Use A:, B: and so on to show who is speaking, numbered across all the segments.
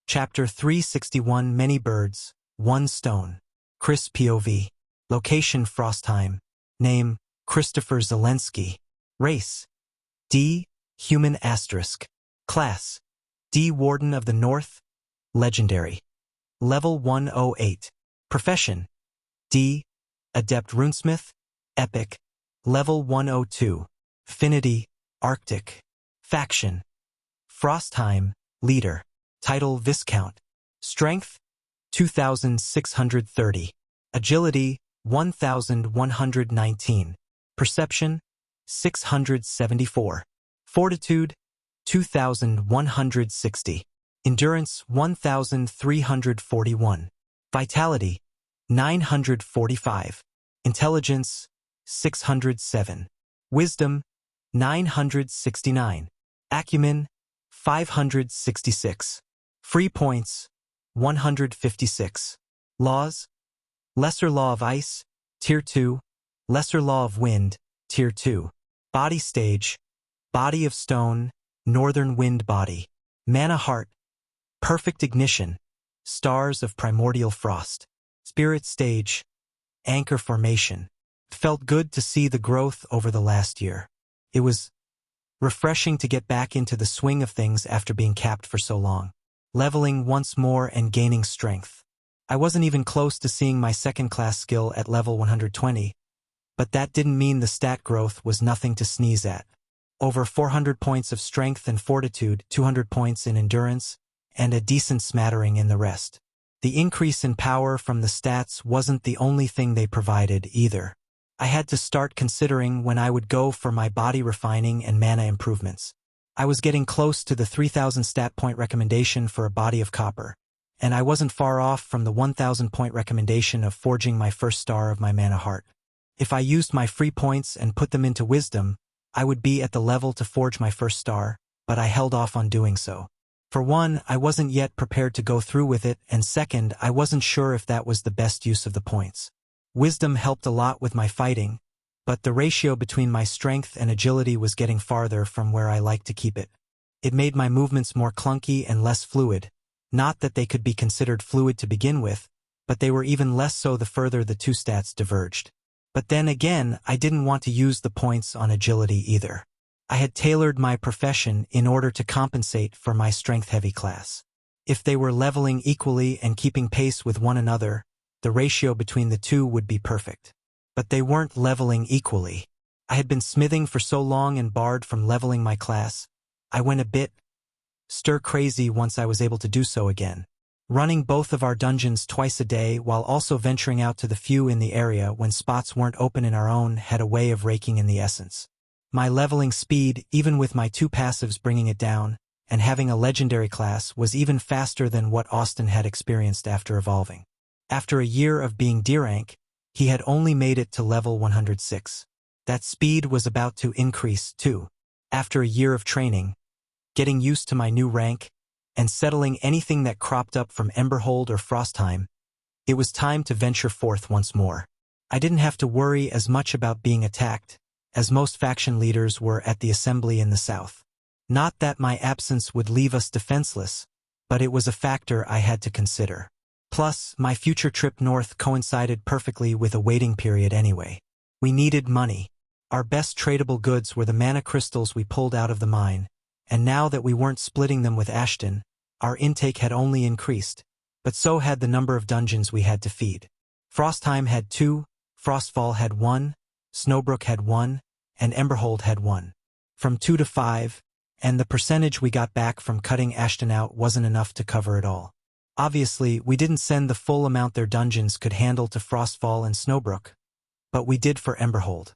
A: Chapter 361 Many Birds, One Stone. Chris POV. Location Frostheim. Name Christopher Zelensky. Race D. Human *. Class D. Warden of the North. Legendary. Level 108. Profession D. Adept Runesmith. Epic. Level 102. Affinity Arctic. Faction Frostheim. Leader. Title Viscount. Strength 2630. Agility 1119. Perception 674. Fortitude 2160. Endurance 1341. Vitality 945. Intelligence 607. Wisdom 969. Acumen 566. Free points 156. Laws: Lesser Law of Ice, Tier 2. Lesser Law of Wind, Tier 2. Body Stage: Body of Stone, Northern Wind Body. Mana Heart: Perfect Ignition, Stars of Primordial Frost. Spirit Stage: Anchor Formation. Felt good to see the growth over the last year. It was refreshing to get back into the swing of things after being capped for so long. Leveling once more and gaining strength. I wasn't even close to seeing my second class skill at level 120, but that didn't mean the stat growth was nothing to sneeze at. Over 400 points of strength and fortitude, 200 points in endurance, and a decent smattering in the rest. The increase in power from the stats wasn't the only thing they provided either. I had to start considering when I would go for my body refining and mana improvements. I was getting close to the 3000 stat point recommendation for a body of copper, and I wasn't far off from the 1000 point recommendation of forging my first star of my mana heart. If I used my free points and put them into wisdom, I would be at the level to forge my first star, but I held off on doing so. For one, I wasn't yet prepared to go through with it, and second, I wasn't sure if that was the best use of the points. Wisdom helped a lot with my fighting, but the ratio between my strength and agility was getting farther from where I like to keep it. It made my movements more clunky and less fluid. Not that they could be considered fluid to begin with, but they were even less so the further the two stats diverged. But then again, I didn't want to use the points on agility either. I had tailored my profession in order to compensate for my strength-heavy class. If they were leveling equally and keeping pace with one another, the ratio between the two would be perfect. But they weren't leveling equally. I had been smithing for so long and barred from leveling my class, I went a bit stir-crazy once I was able to do so again. Running both of our dungeons twice a day while also venturing out to the few in the area when spots weren't open in our own had a way of raking in the essence. My leveling speed, even with my two passives bringing it down, and having a legendary class, was even faster than what Austin had experienced after evolving. After a year of being D-rank, he had only made it to level 106. That speed was about to increase, too. After a year of training, getting used to my new rank, and settling anything that cropped up from Emberhold or Frostheim, it was time to venture forth once more. I didn't have to worry as much about being attacked, as most faction leaders were at the assembly in the south. Not that my absence would leave us defenseless, but it was a factor I had to consider. Plus, my future trip north coincided perfectly with a waiting period anyway. We needed money. Our best tradable goods were the mana crystals we pulled out of the mine, and now that we weren't splitting them with Ashton, our intake had only increased, but so had the number of dungeons we had to feed. Frostheim had 2, Frostfall had 1, Snowbrook had 1, and Emberhold had 1. From 2 to 5, and the percentage we got back from cutting Ashton out wasn't enough to cover it all. Obviously, we didn't send the full amount their dungeons could handle to Frostfall and Snowbrook, but we did for Emberhold.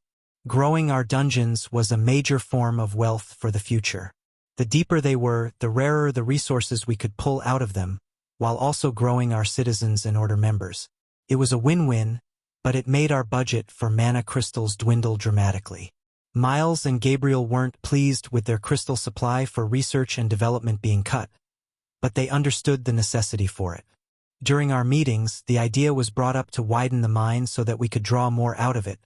A: Growing our dungeons was a major form of wealth for the future. The deeper they were, the rarer the resources we could pull out of them, while also growing our citizens and order members. It was a win-win, but it made our budget for mana crystals dwindle dramatically. Miles and Gabriel weren't pleased with their crystal supply for research and development being cut, but they understood the necessity for it. During our meetings, the idea was brought up to widen the mine so that we could draw more out of it,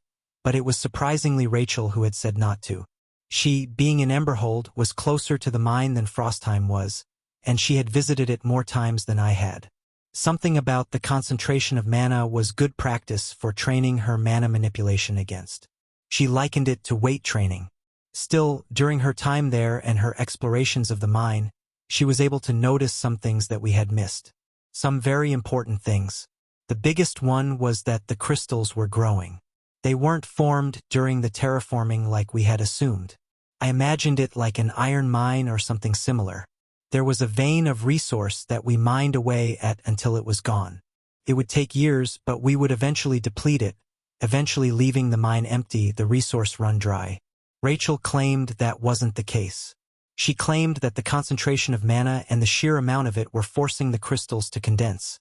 A: but it was surprisingly Rachel who had said not to. She, being in Emberhold, was closer to the mine than Frostheim was, and she had visited it more times than I had. Something about the concentration of mana was good practice for training her mana manipulation against. She likened it to weight training. Still, during her time there and her explorations of the mine, she was able to notice some things that we had missed. Some very important things. The biggest one was that the crystals were growing. They weren't formed during the terraforming like we had assumed. I imagined it like an iron mine or something similar. There was a vein of resource that we mined away at until it was gone. It would take years, but we would eventually deplete it, eventually leaving the mine empty, the resource run dry. Rachel claimed that wasn't the case. She claimed that the concentration of mana and the sheer amount of it were forcing the crystals to condense,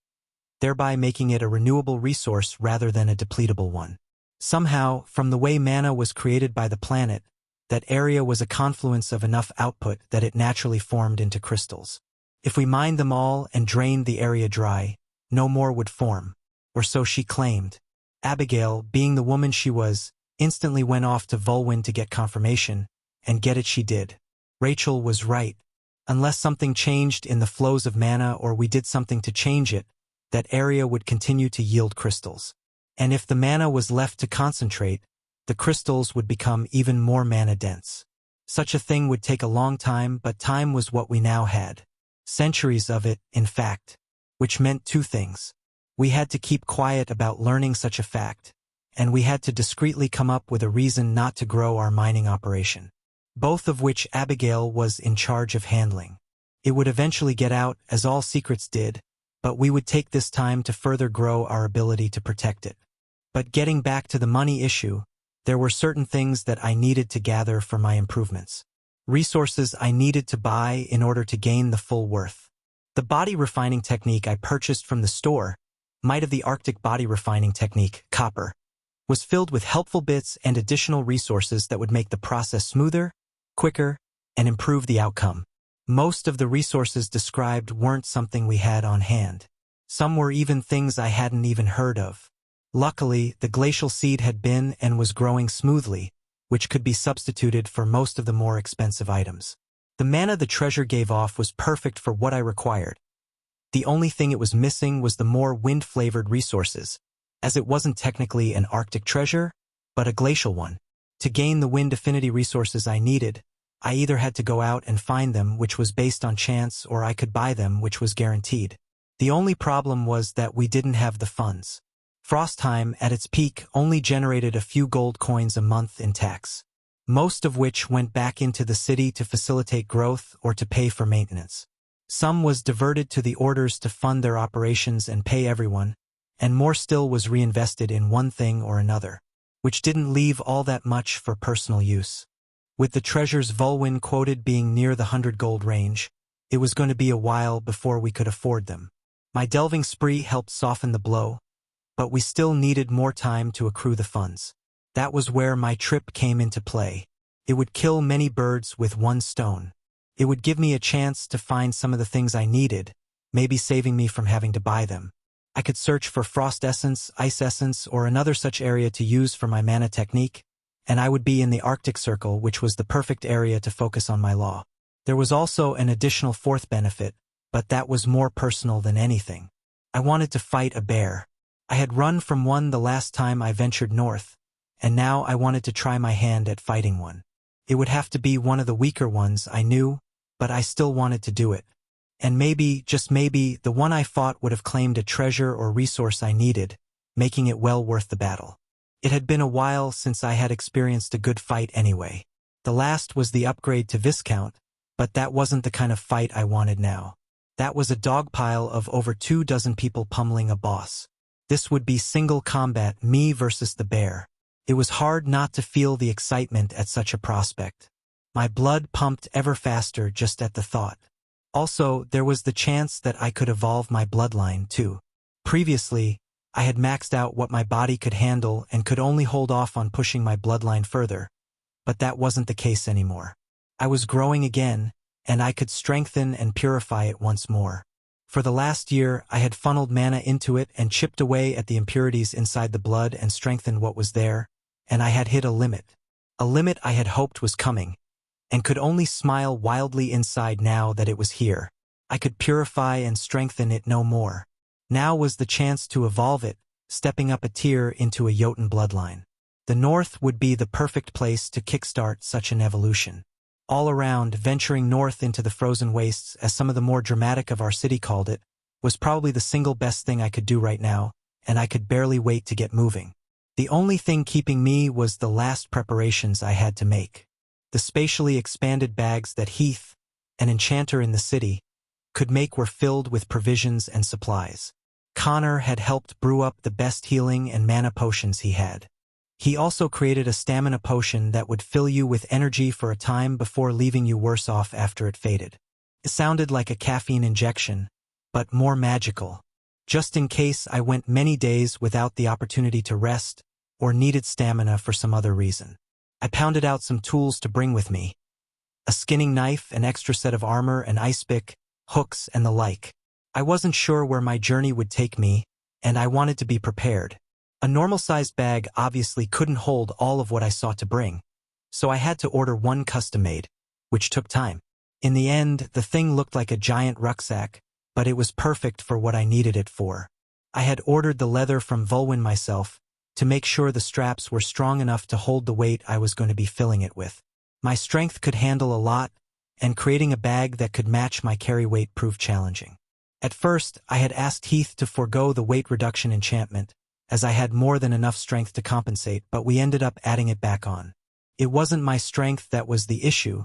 A: thereby making it a renewable resource rather than a depletable one. Somehow, from the way mana was created by the planet, that area was a confluence of enough output that it naturally formed into crystals. If we mined them all and drained the area dry, no more would form, or so she claimed. Abigail, being the woman she was, instantly went off to Volwyn to get confirmation, and get it she did. Rachel was right. Unless something changed in the flows of mana or we did something to change it, that area would continue to yield crystals. And if the mana was left to concentrate, the crystals would become even more mana-dense. Such a thing would take a long time, but time was what we now had. Centuries of it, in fact. Which meant two things. We had to keep quiet about learning such a fact, and we had to discreetly come up with a reason not to grow our mining operation. Both of which Abigail was in charge of handling. It would eventually get out, as all secrets did, but we would take this time to further grow our ability to protect it. But getting back to the money issue, there were certain things that I needed to gather for my improvements. Resources I needed to buy in order to gain the full worth. The body refining technique I purchased from the store, Might of the Arctic body refining technique, copper, was filled with helpful bits and additional resources that would make the process smoother, quicker, and improve the outcome. Most of the resources described weren't something we had on hand. Some were even things I hadn't even heard of. Luckily, the glacial seed had been and was growing smoothly, which could be substituted for most of the more expensive items. The mana the treasure gave off was perfect for what I required. The only thing it was missing was the more wind-flavored resources, as it wasn't technically an Arctic treasure, but a glacial one. To gain the wind affinity resources I needed, I either had to go out and find them, which was based on chance, or I could buy them, which was guaranteed. The only problem was that we didn't have the funds. Frostheim, at its peak, only generated a few gold coins a month in tax, most of which went back into the city to facilitate growth or to pay for maintenance. Some was diverted to the orders to fund their operations and pay everyone, and more still was reinvested in one thing or another, which didn't leave all that much for personal use. With the treasures Volwyn quoted being near the 100 gold range, it was going to be a while before we could afford them. My delving spree helped soften the blow, but we still needed more time to accrue the funds. That was where my trip came into play. It would kill many birds with one stone. It would give me a chance to find some of the things I needed, maybe saving me from having to buy them. I could search for frost essence, ice essence, or another such area to use for my mana technique, and I would be in the Arctic Circle, which was the perfect area to focus on my law. There was also an additional fourth benefit, but that was more personal than anything. I wanted to fight a bear. I had run from one the last time I ventured north, and now I wanted to try my hand at fighting one. It would have to be one of the weaker ones, I knew, but I still wanted to do it. And maybe, just maybe, the one I fought would have claimed a treasure or resource I needed, making it well worth the battle. It had been a while since I had experienced a good fight anyway. The last was the upgrade to Viscount, but that wasn't the kind of fight I wanted now. That was a dogpile of over 24 people pummeling a boss. This would be single combat, me versus the bear. It was hard not to feel the excitement at such a prospect. My blood pumped ever faster just at the thought. Also, there was the chance that I could evolve my bloodline too. Previously, I had maxed out what my body could handle and could only hold off on pushing my bloodline further, but that wasn't the case anymore. I was growing again, and I could strengthen and purify it once more. For the last year, I had funneled mana into it and chipped away at the impurities inside the blood and strengthened what was there, and I had hit a limit. A limit I had hoped was coming, and could only smile wildly inside now that it was here. I could purify and strengthen it no more. Now was the chance to evolve it, stepping up a tier into a Jotun bloodline. The North would be the perfect place to kickstart such an evolution. All around, venturing north into the frozen wastes, as some of the more dramatic of our city called it, was probably the single best thing I could do right now, and I could barely wait to get moving. The only thing keeping me was the last preparations I had to make. The spatially expanded bags that Heath, an enchanter in the city, could make were filled with provisions and supplies. Connor had helped brew up the best healing and mana potions he had. He also created a stamina potion that would fill you with energy for a time before leaving you worse off after it faded. It sounded like a caffeine injection, but more magical. Just in case I went many days without the opportunity to rest, or needed stamina for some other reason. I pounded out some tools to bring with me. A skinning knife, an extra set of armor, an ice pick, hooks, and the like. I wasn't sure where my journey would take me, and I wanted to be prepared. A normal-sized bag obviously couldn't hold all of what I sought to bring, so I had to order one custom-made, which took time. In the end, the thing looked like a giant rucksack, but it was perfect for what I needed it for. I had ordered the leather from Volwyn myself, to make sure the straps were strong enough to hold the weight I was going to be filling it with. My strength could handle a lot, and creating a bag that could match my carry weight proved challenging. At first, I had asked Heath to forego the weight reduction enchantment, as I had more than enough strength to compensate, but we ended up adding it back on. It wasn't my strength that was the issue,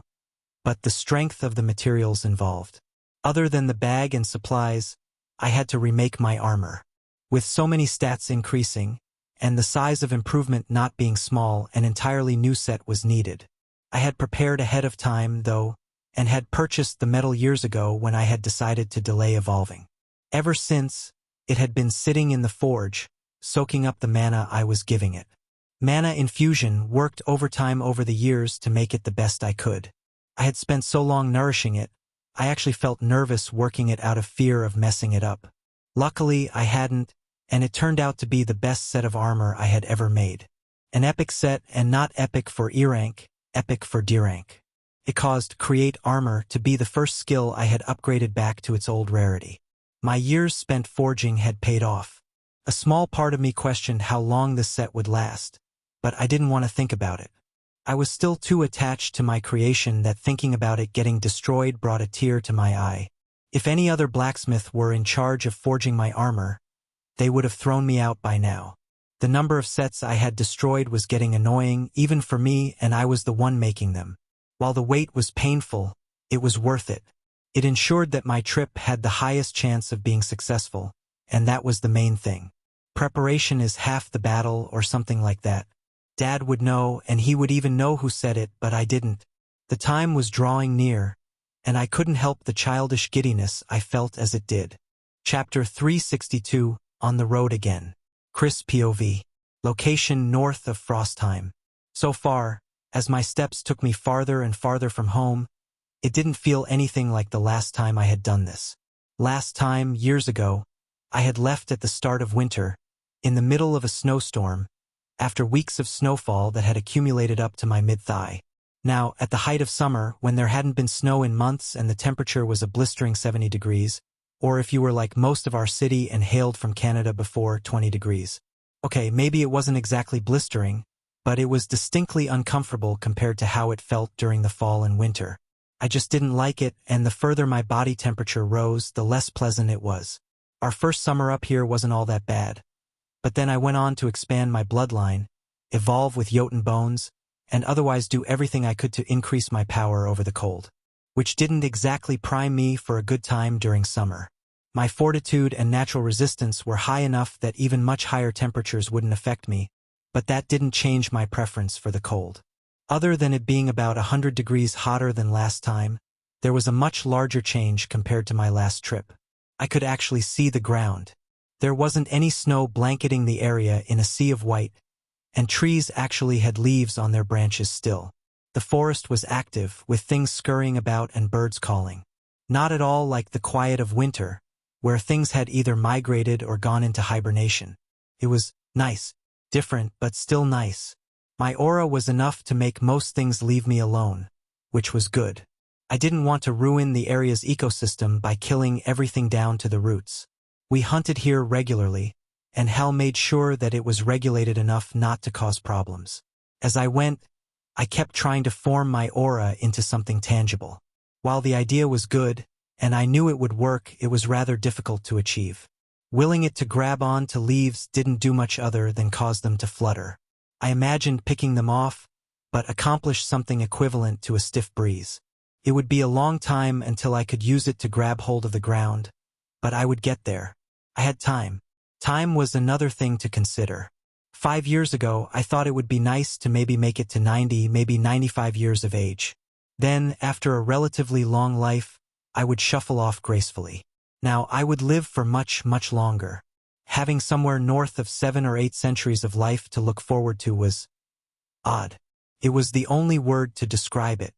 A: but the strength of the materials involved. Other than the bag and supplies, I had to remake my armor. With so many stats increasing, and the size of improvement not being small, an entirely new set was needed. I had prepared ahead of time, though, and had purchased the metal years ago when I had decided to delay evolving. Ever since, it had been sitting in the forge, soaking up the mana I was giving it. Mana infusion worked overtime over the years to make it the best I could. I had spent so long nourishing it, I actually felt nervous working it out of fear of messing it up. Luckily, I hadn't, and it turned out to be the best set of armor I had ever made. An epic set, and not epic for E rank, epic for D rank. It caused Create Armor to be the first skill I had upgraded back to its old rarity. My years spent forging had paid off. A small part of me questioned how long this set would last, but I didn't want to think about it. I was still too attached to my creation that thinking about it getting destroyed brought a tear to my eye. If any other blacksmith were in charge of forging my armor, they would have thrown me out by now. The number of sets I had destroyed was getting annoying, even for me, and I was the one making them. While the wait was painful, it was worth it. It ensured that my trip had the highest chance of being successful, and that was the main thing. Preparation is half the battle, or something like that. Dad would know, and he would even know who said it, but I didn't. The time was drawing near, and I couldn't help the childish giddiness I felt as it did. Chapter 362, On the Road Again. Chris POV. Location north of Frostheim. So far, as my steps took me farther and farther from home, it didn't feel anything like the last time I had done this. Last time, years ago, I had left at the start of winter, in the middle of a snowstorm, after weeks of snowfall that had accumulated up to my mid-thigh. Now, at the height of summer, when there hadn't been snow in months and the temperature was a blistering 70 degrees, or if you were like most of our city and hailed from Canada before 20 degrees. Okay, maybe it wasn't exactly blistering, but it was distinctly uncomfortable compared to how it felt during the fall and winter. I just didn't like it, and the further my body temperature rose, the less pleasant it was. Our first summer up here wasn't all that bad. But then I went on to expand my bloodline, evolve with Jotun bones, and otherwise do everything I could to increase my power over the cold, which didn't exactly prime me for a good time during summer. My fortitude and natural resistance were high enough that even much higher temperatures wouldn't affect me, but that didn't change my preference for the cold. Other than it being about 100 degrees hotter than last time, there was a much larger change compared to my last trip. I could actually see the ground. There wasn't any snow blanketing the area in a sea of white, and trees actually had leaves on their branches still. The forest was active, with things scurrying about and birds calling. Not at all like the quiet of winter, where things had either migrated or gone into hibernation. It was nice, different, but still nice. My aura was enough to make most things leave me alone, which was good. I didn't want to ruin the area's ecosystem by killing everything down to the roots. We hunted here regularly, and Hal made sure that it was regulated enough not to cause problems. As I went, I kept trying to form my aura into something tangible. While the idea was good, and I knew it would work, it was rather difficult to achieve. Willing it to grab on to leaves didn't do much other than cause them to flutter. I imagined picking them off, but accomplished something equivalent to a stiff breeze. It would be a long time until I could use it to grab hold of the ground, but I would get there. I had time. Time was another thing to consider. 5 years ago, I thought it would be nice to maybe make it to 90, maybe 95 years of age. Then, after a relatively long life, I would shuffle off gracefully. Now, I would live for much, much longer. Having somewhere north of 7 or 8 centuries of life to look forward to was odd. It was the only word to describe it.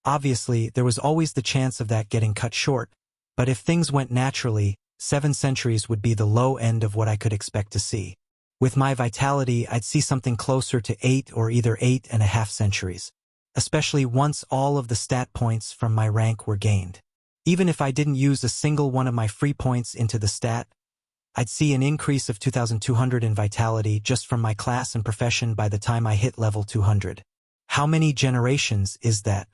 A: Obviously, there was always the chance of that getting cut short, but if things went naturally, 7 centuries would be the low end of what I could expect to see. With my vitality, I'd see something closer to 8 or either 8.5 centuries, especially once all of the stat points from my rank were gained. Even if I didn't use a single one of my free points into the stat, I'd see an increase of 2,200 in vitality just from my class and profession by the time I hit level 200. How many generations is that?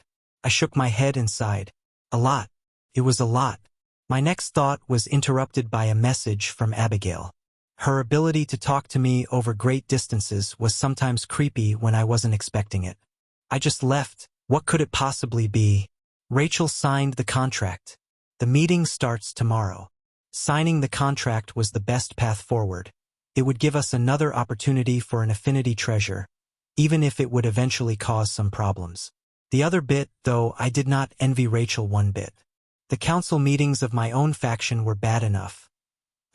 A: I shook my head and sighed. A lot. It was a lot. My next thought was interrupted by a message from Abigail. Her ability to talk to me over great distances was sometimes creepy when I wasn't expecting it. I just left. What could it possibly be? Rachel signed the contract. The meeting starts tomorrow. Signing the contract was the best path forward. It would give us another opportunity for an affinity treasure, even if it would eventually cause some problems. The other bit, though, I did not envy Rachel one bit. The council meetings of my own faction were bad enough.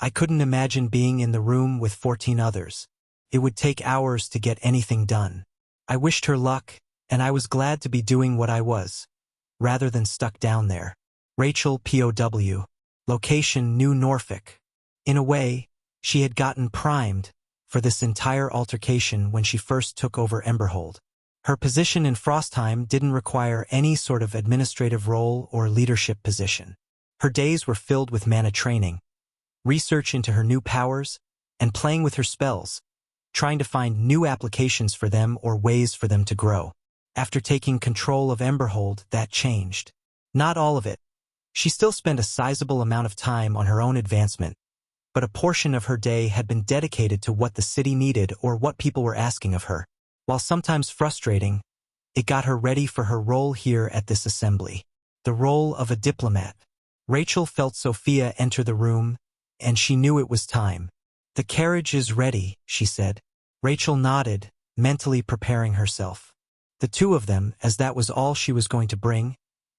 A: I couldn't imagine being in the room with 14 others. It would take hours to get anything done. I wished her luck, and I was glad to be doing what I was, rather than stuck down there. Rachel POW. Location New Norfolk. In a way, she had gotten primed for this entire altercation when she first took over Emberhold. Her position in Frostheim didn't require any sort of administrative role or leadership position. Her days were filled with mana training, research into her new powers, and playing with her spells, trying to find new applications for them or ways for them to grow. After taking control of Emberhold, that changed. Not all of it. She still spent a sizable amount of time on her own advancement, but a portion of her day had been dedicated to what the city needed or what people were asking of her. While sometimes frustrating, it got her ready for her role here at this assembly. The role of a diplomat. Rachel felt Sophia enter the room, and she knew it was time. "The carriage is ready," she said. Rachel nodded, mentally preparing herself. The two of them, as that was all she was going to bring,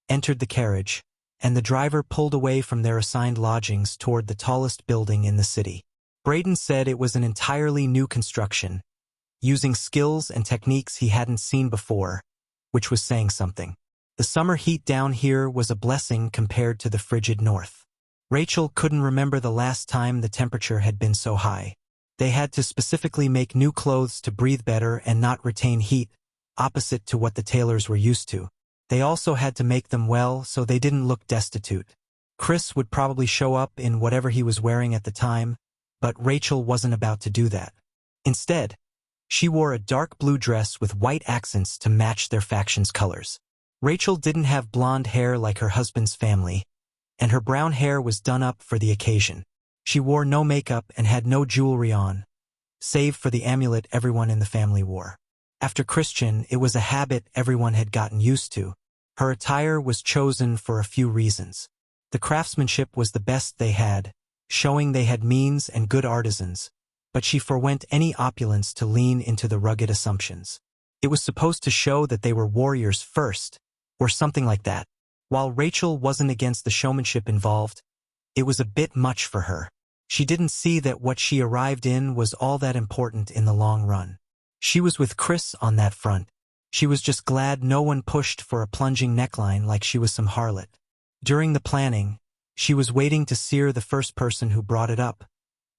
A: entered the carriage, and the driver pulled away from their assigned lodgings toward the tallest building in the city. Braden said it was an entirely new construction, using skills and techniques he hadn't seen before, which was saying something. The summer heat down here was a blessing compared to the frigid north. Rachel couldn't remember the last time the temperature had been so high. They had to specifically make new clothes to breathe better and not retain heat, opposite to what the tailors were used to. They also had to make them well so they didn't look destitute. Chris would probably show up in whatever he was wearing at the time, but Rachel wasn't about to do that. Instead, she wore a dark blue dress with white accents to match their faction's colors. Rachel didn't have blonde hair like her husband's family, and her brown hair was done up for the occasion. She wore no makeup and had no jewelry on, save for the amulet everyone in the family wore. After Christian, it was a habit everyone had gotten used to. Her attire was chosen for a few reasons. The craftsmanship was the best they had, showing they had means and good artisans, but she forwent any opulence to lean into the rugged assumptions. It was supposed to show that they were warriors first, or something like that. While Rachel wasn't against the showmanship involved, it was a bit much for her. She didn't see that what she arrived in was all that important in the long run. She was with Chris on that front. She was just glad no one pushed for a plunging neckline like she was some harlot. During the planning, she was waiting to sear the first person who brought it up,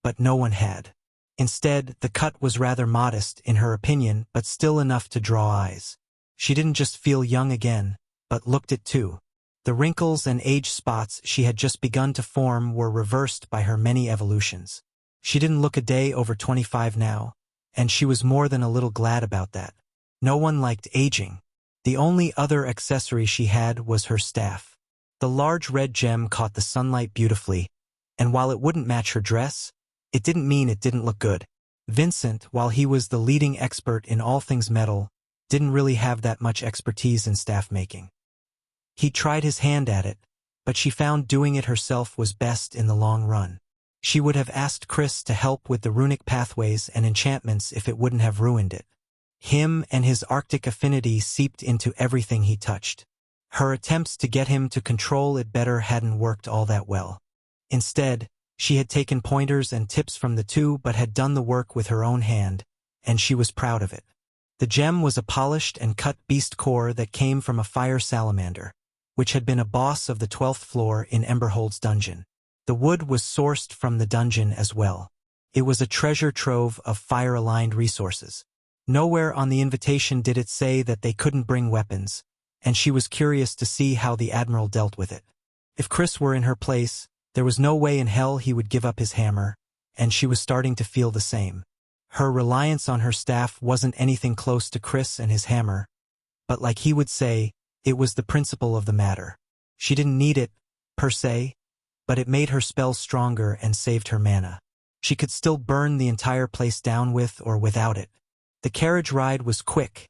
A: but no one had. Instead, the cut was rather modest in her opinion, but still enough to draw eyes. She didn't just feel young again, but looked it too. The wrinkles and age spots she had just begun to form were reversed by her many evolutions. She didn't look a day over 25 now, and she was more than a little glad about that. No one liked aging. The only other accessory she had was her staff. The large red gem caught the sunlight beautifully, and while it wouldn't match her dress, it didn't mean it didn't look good. Vincent, while he was the leading expert in all things metal, didn't really have that much expertise in staff making. He tried his hand at it, but she found doing it herself was best in the long run. She would have asked Chris to help with the runic pathways and enchantments if it wouldn't have ruined it. Him and his Arctic affinity seeped into everything he touched. Her attempts to get him to control it better hadn't worked all that well. Instead, she had taken pointers and tips from the two but had done the work with her own hand, and she was proud of it. The gem was a polished and cut beast core that came from a fire salamander, which had been a boss of the 12th floor in Emberhold's dungeon. The wood was sourced from the dungeon as well. It was a treasure trove of fire-aligned resources. Nowhere on the invitation did it say that they couldn't bring weapons, and she was curious to see how the Admiral dealt with it. If Chris were in her place, there was no way in hell he would give up his hammer, and she was starting to feel the same. Her reliance on her staff wasn't anything close to Chris and his hammer, but like he would say, it was the principle of the matter. She didn't need it, per se, but it made her spells stronger and saved her mana. She could still burn the entire place down with or without it. The carriage ride was quick,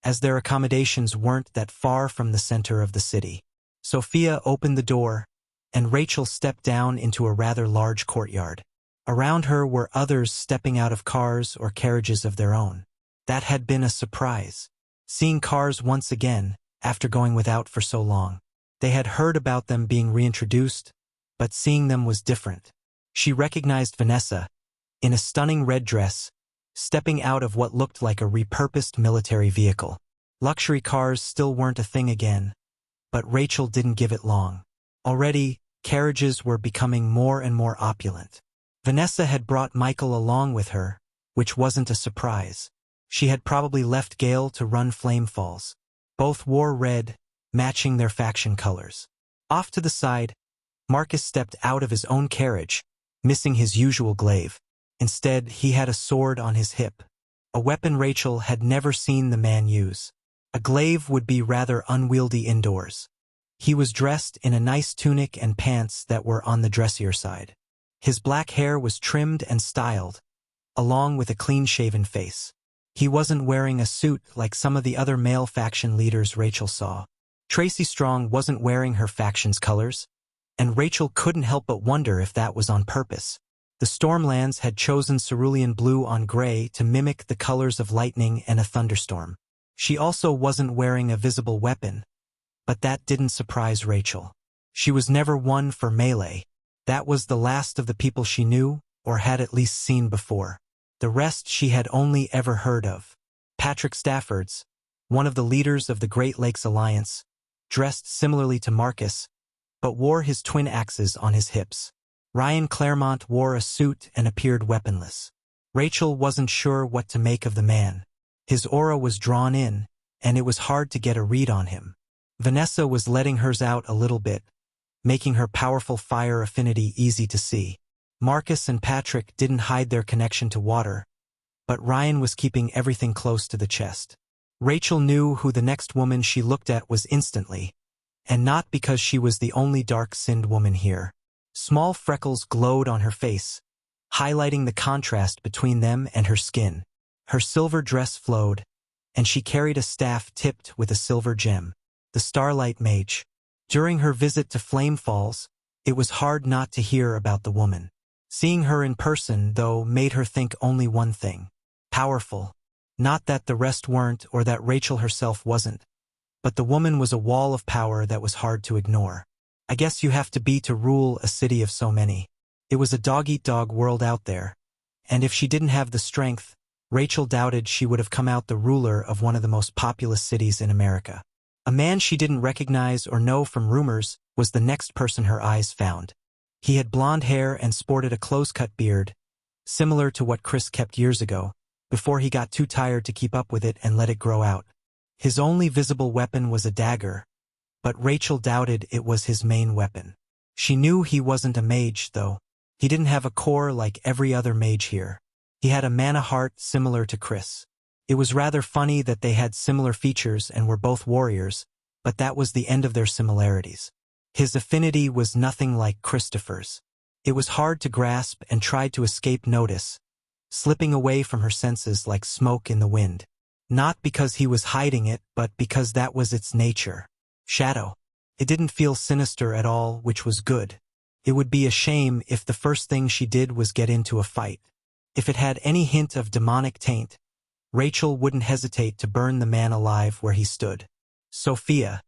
A: as their accommodations weren't that far from the center of the city. Sophia opened the door, and Rachel stepped down into a rather large courtyard. Around her were others stepping out of cars or carriages of their own. That had been a surprise. Seeing cars once again, after going without for so long. They had heard about them being reintroduced, but seeing them was different. She recognized Vanessa, in a stunning red dress, stepping out of what looked like a repurposed military vehicle. Luxury cars still weren't a thing again, but Rachel didn't give it long. Already, carriages were becoming more and more opulent. Vanessa had brought Michael along with her, which wasn't a surprise. She had probably left Gale to run Flame Falls. Both wore red, matching their faction colors. Off to the side, Marcus stepped out of his own carriage, missing his usual glaive. Instead, he had a sword on his hip, a weapon Rachel had never seen the man use. A glaive would be rather unwieldy indoors. He was dressed in a nice tunic and pants that were on the dressier side. His black hair was trimmed and styled, along with a clean-shaven face. He wasn't wearing a suit like some of the other male faction leaders Rachel saw. Tracy Strong wasn't wearing her faction's colors, and Rachel couldn't help but wonder if that was on purpose. The Stormlands had chosen cerulean blue on gray to mimic the colors of lightning and a thunderstorm. She also wasn't wearing a visible weapon, but that didn't surprise Rachel. She was never one for melee. That was the last of the people she knew, or had at least seen before. The rest she had only ever heard of. Patrick Staffords, one of the leaders of the Great Lakes Alliance, dressed similarly to Marcus, but wore his twin axes on his hips. Ryan Claremont wore a suit and appeared weaponless. Rachel wasn't sure what to make of the man. His aura was drawn in, and it was hard to get a read on him. Vanessa was letting hers out a little bit, making her powerful fire affinity easy to see. Marcus and Patrick didn't hide their connection to water, but Ryan was keeping everything close to the chest. Rachel knew who the next woman she looked at was instantly, and not because she was the only dark-skinned woman here. Small freckles glowed on her face, highlighting the contrast between them and her skin. Her silver dress flowed, and she carried a staff tipped with a silver gem, the Starlight Mage. During her visit to Flame Falls, it was hard not to hear about the woman. Seeing her in person, though, made her think only one thing. Powerful. Not that the rest weren't or that Rachel herself wasn't, but the woman was a wall of power that was hard to ignore. I guess you have to be to rule a city of so many. It was a dog-eat-dog world out there, and if she didn't have the strength, Rachel doubted she would have come out the ruler of one of the most populous cities in America. A man she didn't recognize or know from rumors was the next person her eyes found. He had blonde hair and sported a close-cut beard, similar to what Chris kept years ago, before he got too tired to keep up with it and let it grow out. His only visible weapon was a dagger, but Rachel doubted it was his main weapon. She knew he wasn't a mage, though. He didn't have a core like every other mage here. He had a mana heart similar to Chris. It was rather funny that they had similar features and were both warriors, but that was the end of their similarities. His affinity was nothing like Christopher's. It was hard to grasp and tried to escape notice, slipping away from her senses like smoke in the wind. Not because he was hiding it, but because that was its nature. Shadow. It didn't feel sinister at all, which was good. It would be a shame if the first thing she did was get into a fight. If it had any hint of demonic taint, Rachel wouldn't hesitate to burn the man alive where he stood. Sophia.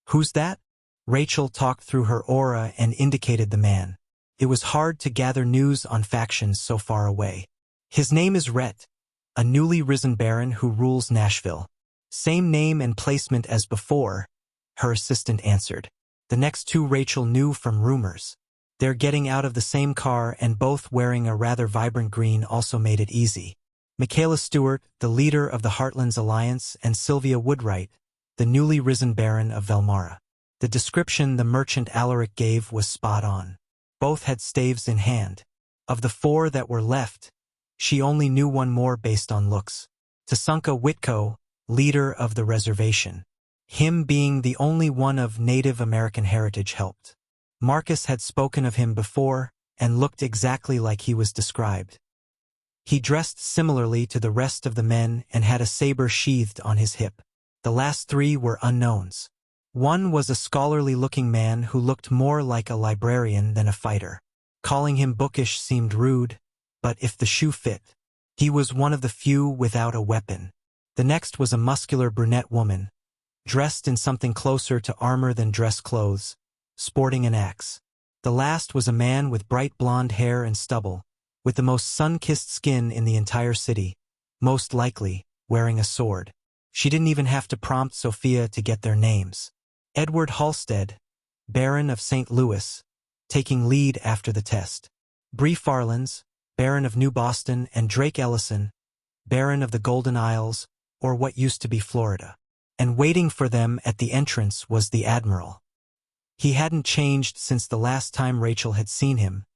A: Who's that? Rachel talked through her aura and indicated the man. It was hard to gather news on factions so far away. His name is Rhett, a newly risen baron who rules Nashville. Same name and placement as before, her assistant answered. The next two Rachel knew from rumors. They're getting out of the same car and both wearing a rather vibrant green also made it easy. Michaela Stewart, the leader of the Heartlands Alliance, and Sylvia Woodwright, the newly risen baron of Velmara. The description the merchant Alaric gave was spot on. Both had staves in hand. Of the four that were left, she only knew one more based on looks. Tasunka Whitco, leader of the reservation. Him being the only one of Native American heritage helped. Marcus had spoken of him before and looked exactly like he was described. He dressed similarly to the rest of the men and had a saber sheathed on his hip. The last three were unknowns. One was a scholarly-looking man who looked more like a librarian than a fighter. Calling him bookish seemed rude, but if the shoe fit, he was one of the few without a weapon. The next was a muscular brunette woman, dressed in something closer to armor than dress clothes, sporting an axe. The last was a man with bright blonde hair and stubble, with the most sun-kissed skin in the entire city, most likely wearing a sword. She didn't even have to prompt Sophia to get their names. Edward Halstead, Baron of St. Louis, taking lead after the test. Bree Farlands, Baron of New Boston, and Drake Ellison, Baron of the Golden Isles, or what used to be Florida. And waiting for them at the entrance was the Admiral. He hadn't changed since the last time Rachel had seen him,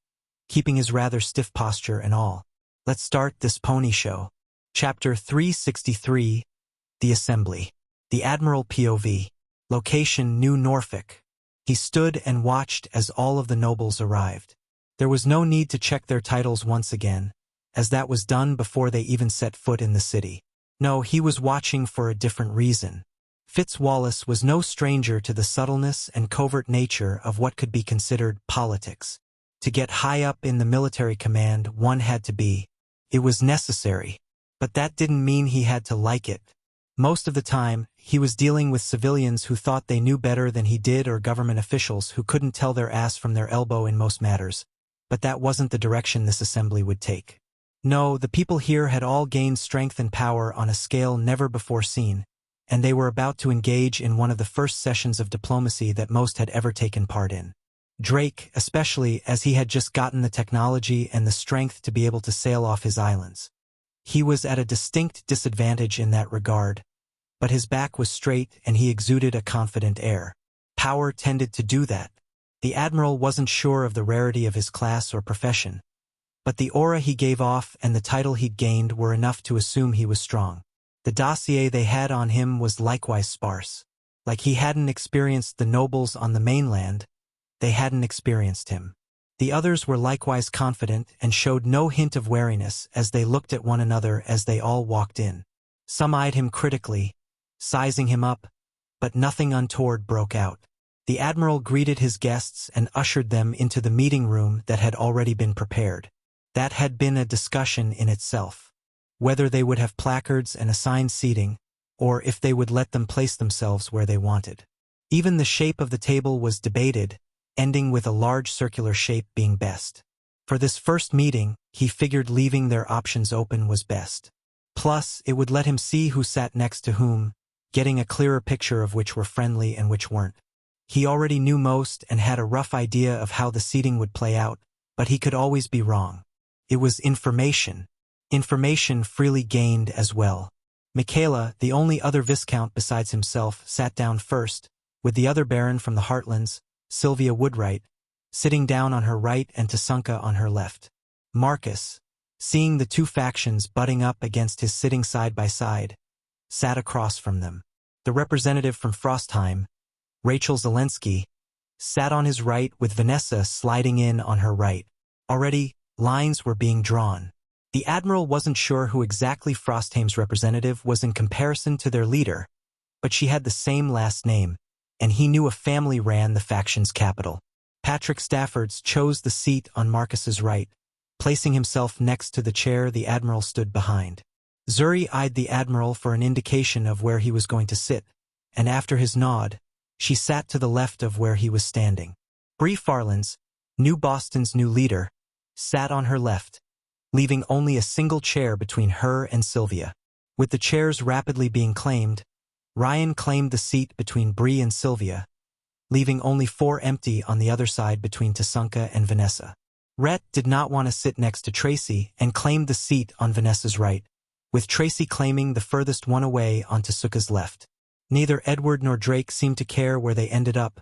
A: keeping his rather stiff posture and all. Let's start this pony show. Chapter 363, The Assembly. The Admiral POV. Location New Norfolk. He stood and watched as all of the nobles arrived. There was no need to check their titles once again, as that was done before they even set foot in the city. No, he was watching for a different reason. Fitzwallace was no stranger to the subtleness and covert nature of what could be considered politics. To get high up in the military command, one had to be. It was necessary. But that didn't mean he had to like it. Most of the time, he was dealing with civilians who thought they knew better than he did or government officials who couldn't tell their ass from their elbow in most matters. But that wasn't the direction this assembly would take. No, the people here had all gained strength and power on a scale never before seen, and they were about to engage in one of the first sessions of diplomacy that most had ever taken part in. Drake, especially, as he had just gotten the technology and the strength to be able to sail off his islands. He was at a distinct disadvantage in that regard, but his back was straight and he exuded a confident air. Power tended to do that. The Admiral wasn't sure of the rarity of his class or profession, but the aura he gave off and the title he'd gained were enough to assume he was strong. The dossier they had on him was likewise sparse. Like he hadn't experienced the nobles on the mainland, they hadn't experienced him. The others were likewise confident and showed no hint of wariness as they looked at one another as they all walked in. Some eyed him critically, sizing him up, but nothing untoward broke out. The Admiral greeted his guests and ushered them into the meeting room that had already been prepared. That had been a discussion in itself. Whether they would have placards and assigned seating, or if they would let them place themselves where they wanted. Even the shape of the table was debated, ending with a large circular shape being best. For this first meeting, he figured leaving their options open was best. Plus, it would let him see who sat next to whom, getting a clearer picture of which were friendly and which weren't. He already knew most and had a rough idea of how the seating would play out, but he could always be wrong. It was information. Information freely gained as well. Michaela, the only other Viscount besides himself, sat down first, with the other Baron from the Heartlands, Sylvia Woodwright, sitting down on her right and Tasunka on her left. Marcus, seeing the two factions butting up against his sitting side by side, sat across from them. The representative from Frostheim, Rachel Zelensky, sat on his right with Vanessa sliding in on her right. Already, lines were being drawn. The Admiral wasn't sure who exactly Frostheim's representative was in comparison to their leader, but she had the same last name, and he knew a family ran the faction's capital. Patrick Staffords chose the seat on Marcus's right, placing himself next to the chair the Admiral stood behind. Zuri eyed the Admiral for an indication of where he was going to sit, and after his nod, she sat to the left of where he was standing. Bree Farlands, New Boston's new leader, sat on her left, leaving only a single chair between her and Sylvia. With the chairs rapidly being claimed, Ryan claimed the seat between Bree and Sylvia, leaving only 4 empty on the other side between Tasunka and Vanessa. Rhett did not want to sit next to Tracy and claimed the seat on Vanessa's right, with Tracy claiming the furthest one away on Tasunka's left. Neither Edward nor Drake seemed to care where they ended up,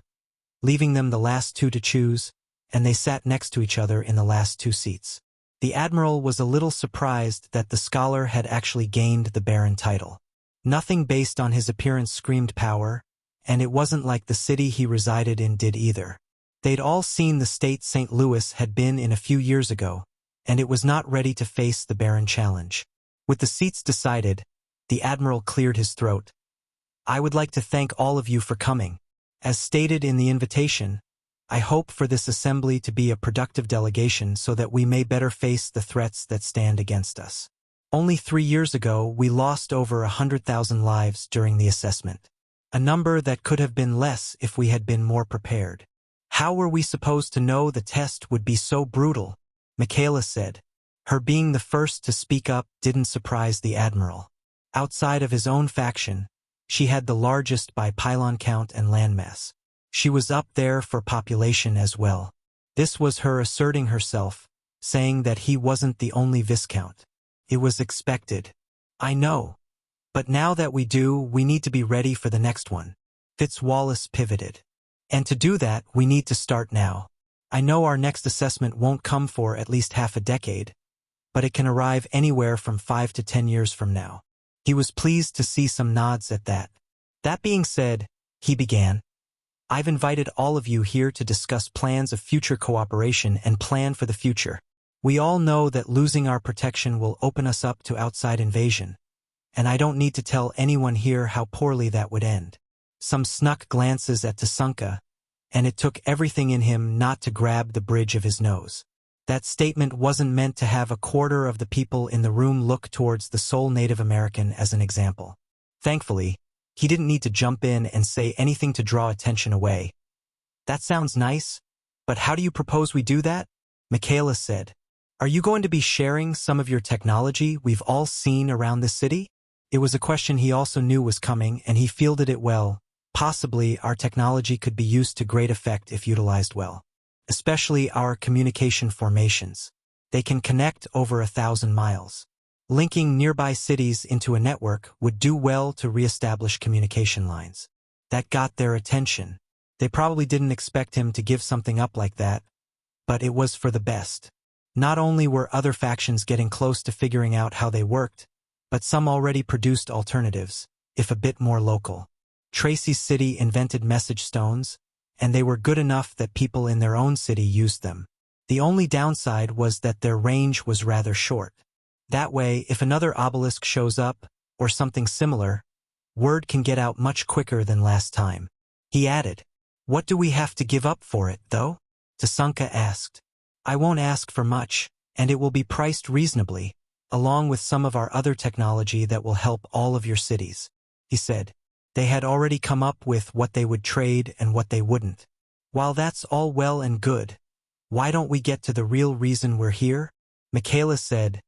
A: leaving them the last two to choose, and they sat next to each other in the last 2 seats. The Admiral was a little surprised that the scholar had actually gained the Baron title. Nothing based on his appearance screamed power, and it wasn't like the city he resided in did either. They'd all seen the state St. Louis had been in a few years ago, and it was not ready to face the Baron challenge. With the seats decided, the Admiral cleared his throat. "I would like to thank all of you for coming. As stated in the invitation, I hope for this assembly to be a productive delegation so that we may better face the threats that stand against us. Only 3 years ago, we lost over 100,000 lives during the assessment, a number that could have been less if we had been more prepared. How were we supposed to know the test would be so brutal?" Michaela said. Her being the first to speak up didn't surprise the Admiral. Outside of his own faction, she had the largest by pylon count and landmass. She was up there for population as well. This was her asserting herself, saying that he wasn't the only Viscount. It was expected. "I know. But now that we do, we need to be ready for the next one." Fitzwallace pivoted. "And to do that, we need to start now. I know our next assessment won't come for at least half a decade, but it can arrive anywhere from 5 to 10 years from now." He was pleased to see some nods at that. "That being said," he began, "I've invited all of you here to discuss plans of future cooperation and plan for the future. We all know that losing our protection will open us up to outside invasion, and I don't need to tell anyone here how poorly that would end." Some snuck glances at Tasunka, and it took everything in him not to grab the bridge of his nose. That statement wasn't meant to have a quarter of the people in the room look towards the sole Native American as an example. Thankfully, he didn't need to jump in and say anything to draw attention away. "That sounds nice, but how do you propose we do that?" Michaela said. "Are you going to be sharing some of your technology we've all seen around the city?" It was a question he also knew was coming, and he fielded it well. Possibly, our technology could be used to great effect if utilized well. Especially our communication formations. They can connect over 1,000 miles. Linking nearby cities into a network would do well to reestablish communication lines. That got their attention. They probably didn't expect him to give something up like that, but it was for the best. Not only were other factions getting close to figuring out how they worked, but some already produced alternatives, if a bit more local. Tracy's city invented message stones, and they were good enough that people in their own city used them. The only downside was that their range was rather short. That way, if another obelisk shows up, or something similar, word can get out much quicker than last time. He added, "What do we have to give up for it, though?" Tasunka asked. "I won't ask for much, and it will be priced reasonably, along with some of our other technology that will help all of your cities," he said. They had already come up with what they would trade and what they wouldn't. "While that's all well and good, why don't we get to the real reason we're here?" Michaela said,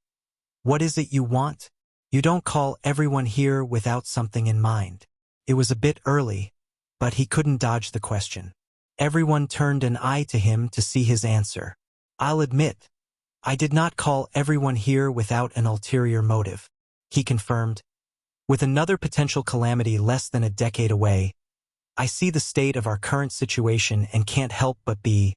A: "What is it you want? You don't call everyone here without something in mind." It was a bit early, but he couldn't dodge the question. Everyone turned an eye to him to see his answer. "I'll admit, I did not call everyone here without an ulterior motive," he confirmed. With another potential calamity less than a decade away, I see the state of our current situation and can't help but be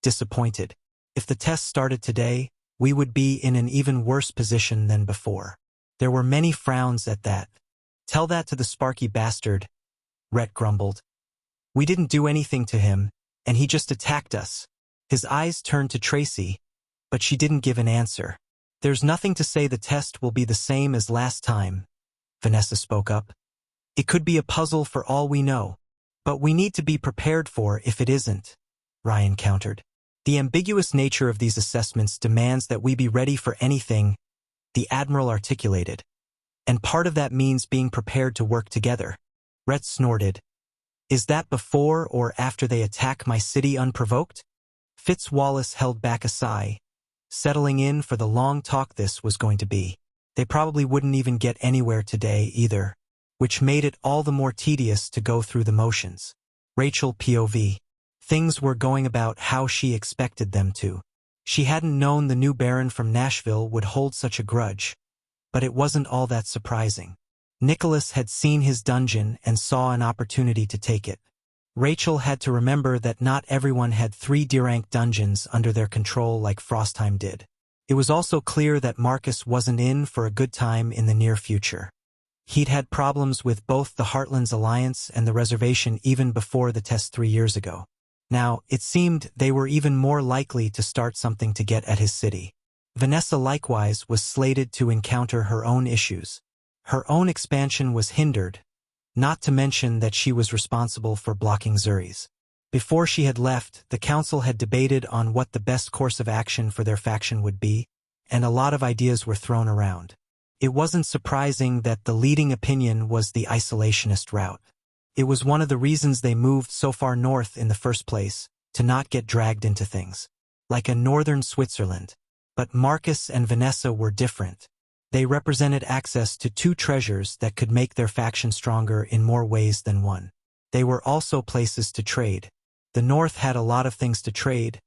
A: disappointed. If the test started today, we would be in an even worse position than before. There were many frowns at that. Tell that to the Sparky bastard, Rhett grumbled. We didn't do anything to him, and he just attacked us. His eyes turned to Tracy, but she didn't give an answer. There's nothing to say the test will be the same as last time, Vanessa spoke up. It could be a puzzle for all we know, but we need to be prepared for if it isn't, Ryan countered. The ambiguous nature of these assessments demands that we be ready for anything, the Admiral articulated. And part of that means being prepared to work together. Rhett snorted. Is that before or after they attack my city unprovoked? Fitzwallace held back a sigh, settling in for the long talk this was going to be. They probably wouldn't even get anywhere today either, which made it all the more tedious to go through the motions. Rachel POV. Things were going about how she expected them to. She hadn't known the new Baron from Nashville would hold such a grudge, but it wasn't all that surprising. Nicholas had seen his dungeon and saw an opportunity to take it. Rachel had to remember that not everyone had 3 D-rank dungeons under their control like Frostbound did. It was also clear that Marcus wasn't in for a good time in the near future. He'd had problems with both the Heartlands Alliance and the reservation even before the test 3 years ago. Now, it seemed they were even more likely to start something to get at his city. Vanessa likewise was slated to encounter her own issues. Her own expansion was hindered, not to mention that she was responsible for blocking Zuri's. Before she had left, the council had debated on what the best course of action for their faction would be, and a lot of ideas were thrown around. It wasn't surprising that the leading opinion was the isolationist route. It was one of the reasons they moved so far north in the first place, to not get dragged into things. Like a northern Switzerland. But Marcus and Vanessa were different. They represented access to 2 treasures that could make their faction stronger in more ways than one. They were also places to trade. The north had a lot of things to trade,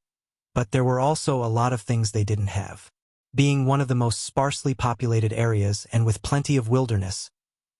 A: but there were also a lot of things they didn't have. Being one of the most sparsely populated areas and with plenty of wilderness,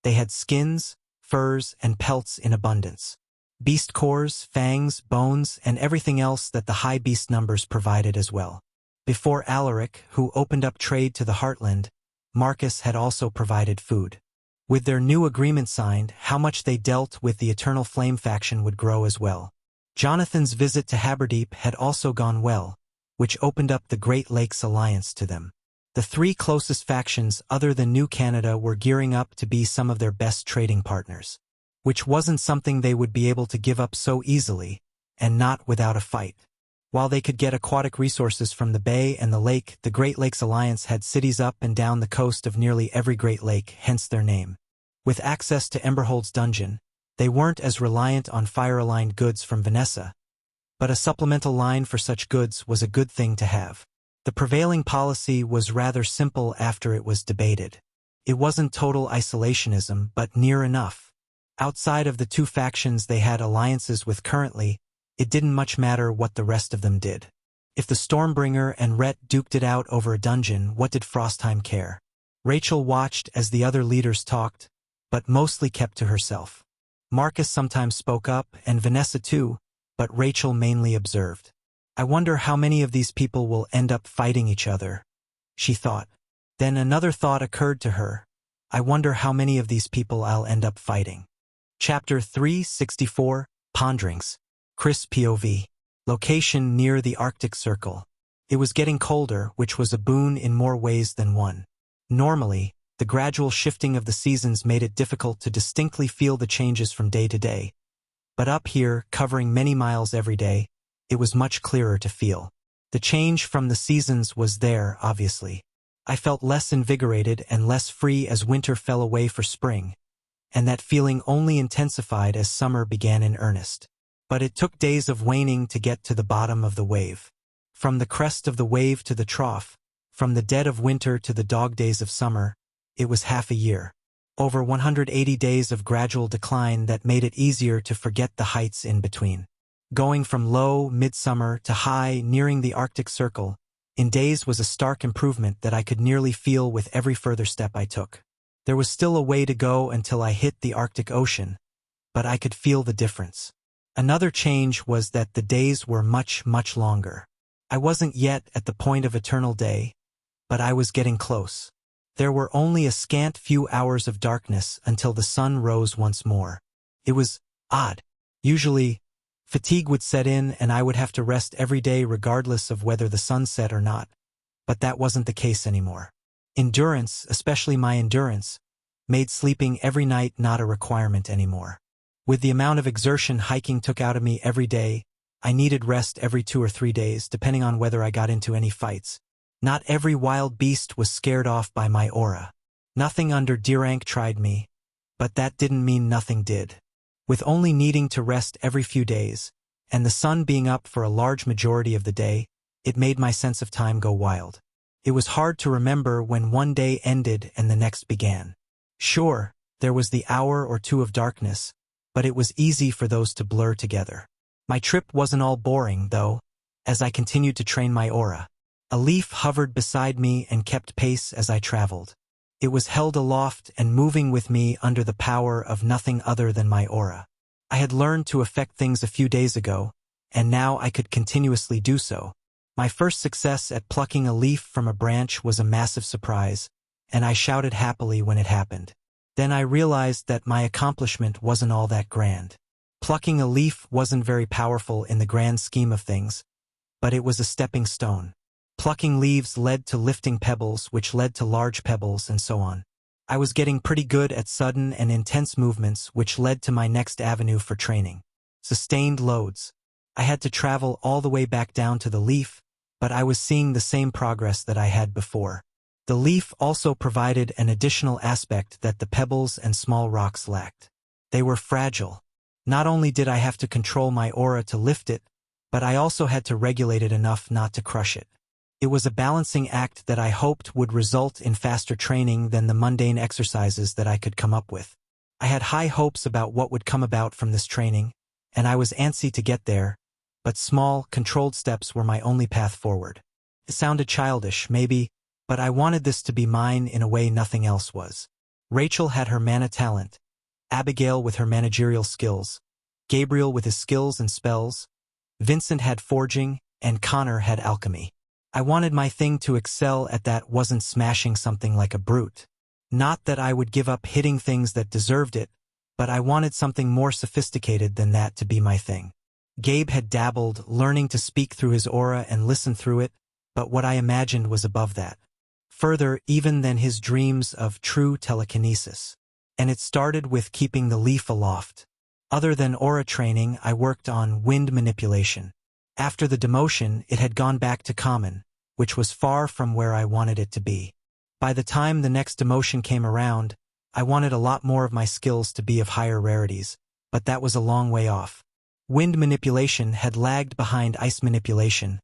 A: they had skins, furs, and pelts in abundance. Beast cores, fangs, bones, and everything else that the high beast numbers provided as well. Before Alaric, who opened up trade to the Heartland, Marcus had also provided food. With their new agreement signed, how much they dealt with the Eternal Flame faction would grow as well. Jonathan's visit to Haberdeep had also gone well, which opened up the Great Lakes Alliance to them. The 3 closest factions other than New Canada were gearing up to be some of their best trading partners, which wasn't something they would be able to give up so easily, and not without a fight. While they could get aquatic resources from the bay and the lake, the Great Lakes Alliance had cities up and down the coast of nearly every Great Lake, hence their name. With access to Emberhold's dungeon, they weren't as reliant on fire-aligned goods from Vanessa, but a supplemental line for such goods was a good thing to have. The prevailing policy was rather simple after it was debated. It wasn't total isolationism, but near enough. Outside of the 2 factions they had alliances with currently, it didn't much matter what the rest of them did. If the Stormbringer and Rhett duked it out over a dungeon, what did Frostbound care? Rachel watched as the other leaders talked, but mostly kept to herself. Marcus sometimes spoke up, and Vanessa too, but Rachel mainly observed. I wonder how many of these people will end up fighting each other, she thought. Then another thought occurred to her. I wonder how many of these people I'll end up fighting. Chapter 364, Ponderings. Chris POV. Location near the Arctic Circle. It was getting colder, which was a boon in more ways than one. Normally, the gradual shifting of the seasons made it difficult to distinctly feel the changes from day to day. But up here, covering many miles every day, it was much clearer to feel. The change from the seasons was there, obviously. I felt less invigorated and less free as winter fell away for spring, and that feeling only intensified as summer began in earnest. But it took days of waning to get to the bottom of the wave. From the crest of the wave to the trough, from the dead of winter to the dog days of summer, it was half a year. Over 180 days of gradual decline that made it easier to forget the heights in between. Going from low, midsummer to high, nearing the Arctic Circle, in days was a stark improvement that I could nearly feel with every further step I took. There was still a way to go until I hit the Arctic Ocean, but I could feel the difference. Another change was that the days were much, much longer. I wasn't yet at the point of eternal day, but I was getting close. There were only a scant few hours of darkness until the sun rose once more. It was odd. Usually, fatigue would set in and I would have to rest every day regardless of whether the sun set or not, but that wasn't the case anymore. Endurance, especially my endurance, made sleeping every night not a requirement anymore. With the amount of exertion hiking took out of me every day, I needed rest every 2 or 3 days, depending on whether I got into any fights. Not every wild beast was scared off by my aura. Nothing under D rank tried me, but that didn't mean nothing did. With only needing to rest every few days, and the sun being up for a large majority of the day, it made my sense of time go wild. It was hard to remember when one day ended and the next began. Sure, there was the hour or two of darkness, but it was easy for those to blur together. My trip wasn't all boring, though, as I continued to train my aura. A leaf hovered beside me and kept pace as I traveled. It was held aloft and moving with me under the power of nothing other than my aura. I had learned to affect things a few days ago, and now I could continuously do so. My first success at plucking a leaf from a branch was a massive surprise, and I shouted happily when it happened. Then I realized that my accomplishment wasn't all that grand. Plucking a leaf wasn't very powerful in the grand scheme of things, but it was a stepping stone. Plucking leaves led to lifting pebbles, which led to large pebbles, and so on. I was getting pretty good at sudden and intense movements, which led to my next avenue for training. Sustained loads. I had to travel all the way back down to the leaf, but I was seeing the same progress that I had before. The leaf also provided an additional aspect that the pebbles and small rocks lacked. They were fragile. Not only did I have to control my aura to lift it, but I also had to regulate it enough not to crush it. It was a balancing act that I hoped would result in faster training than the mundane exercises that I could come up with. I had high hopes about what would come about from this training, and I was antsy to get there, but small, controlled steps were my only path forward. It sounded childish, maybe, but I wanted this to be mine in a way nothing else was. Rachel had her mana talent, Abigail with her managerial skills, Gabriel with his skills and spells, Vincent had forging, and Connor had alchemy. I wanted my thing to excel at that wasn't smashing something like a brute. Not that I would give up hitting things that deserved it, but I wanted something more sophisticated than that to be my thing. Gabe had dabbled, learning to speak through his aura and listen through it, but what I imagined was above that. Further even than his dreams of true telekinesis. And it started with keeping the leaf aloft. Other than aura training, I worked on wind manipulation. After the demotion, it had gone back to common, which was far from where I wanted it to be. By the time the next demotion came around, I wanted a lot more of my skills to be of higher rarities, but that was a long way off. Wind manipulation had lagged behind ice manipulation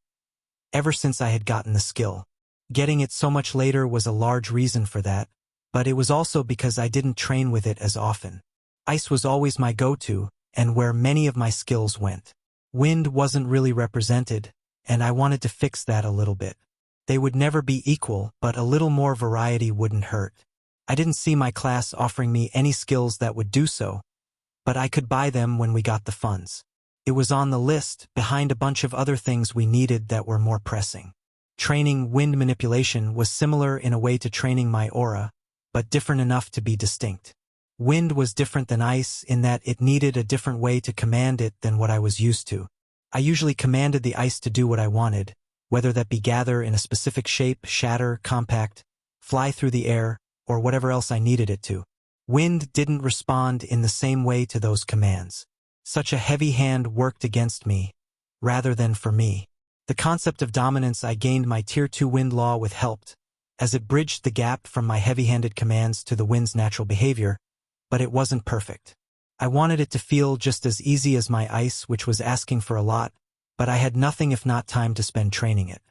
A: ever since I had gotten the skill. Getting it so much later was a large reason for that, but it was also because I didn't train with it as often. Ice was always my go-to, and where many of my skills went. Wind wasn't really represented, and I wanted to fix that a little bit. They would never be equal, but a little more variety wouldn't hurt. I didn't see my class offering me any skills that would do so, but I could buy them when we got the funds. It was on the list, behind a bunch of other things we needed that were more pressing. Training wind manipulation was similar in a way to training my aura, but different enough to be distinct. Wind was different than ice in that it needed a different way to command it than what I was used to. I usually commanded the ice to do what I wanted, whether that be gather in a specific shape, shatter, compact, fly through the air, or whatever else I needed it to. Wind didn't respond in the same way to those commands. Such a heavy hand worked against me, rather than for me. The concept of dominance I gained my Tier 2 wind law with helped, as it bridged the gap from my heavy-handed commands to the wind's natural behavior, but it wasn't perfect. I wanted it to feel just as easy as my ice, which was asking for a lot, but I had nothing if not time to spend training it.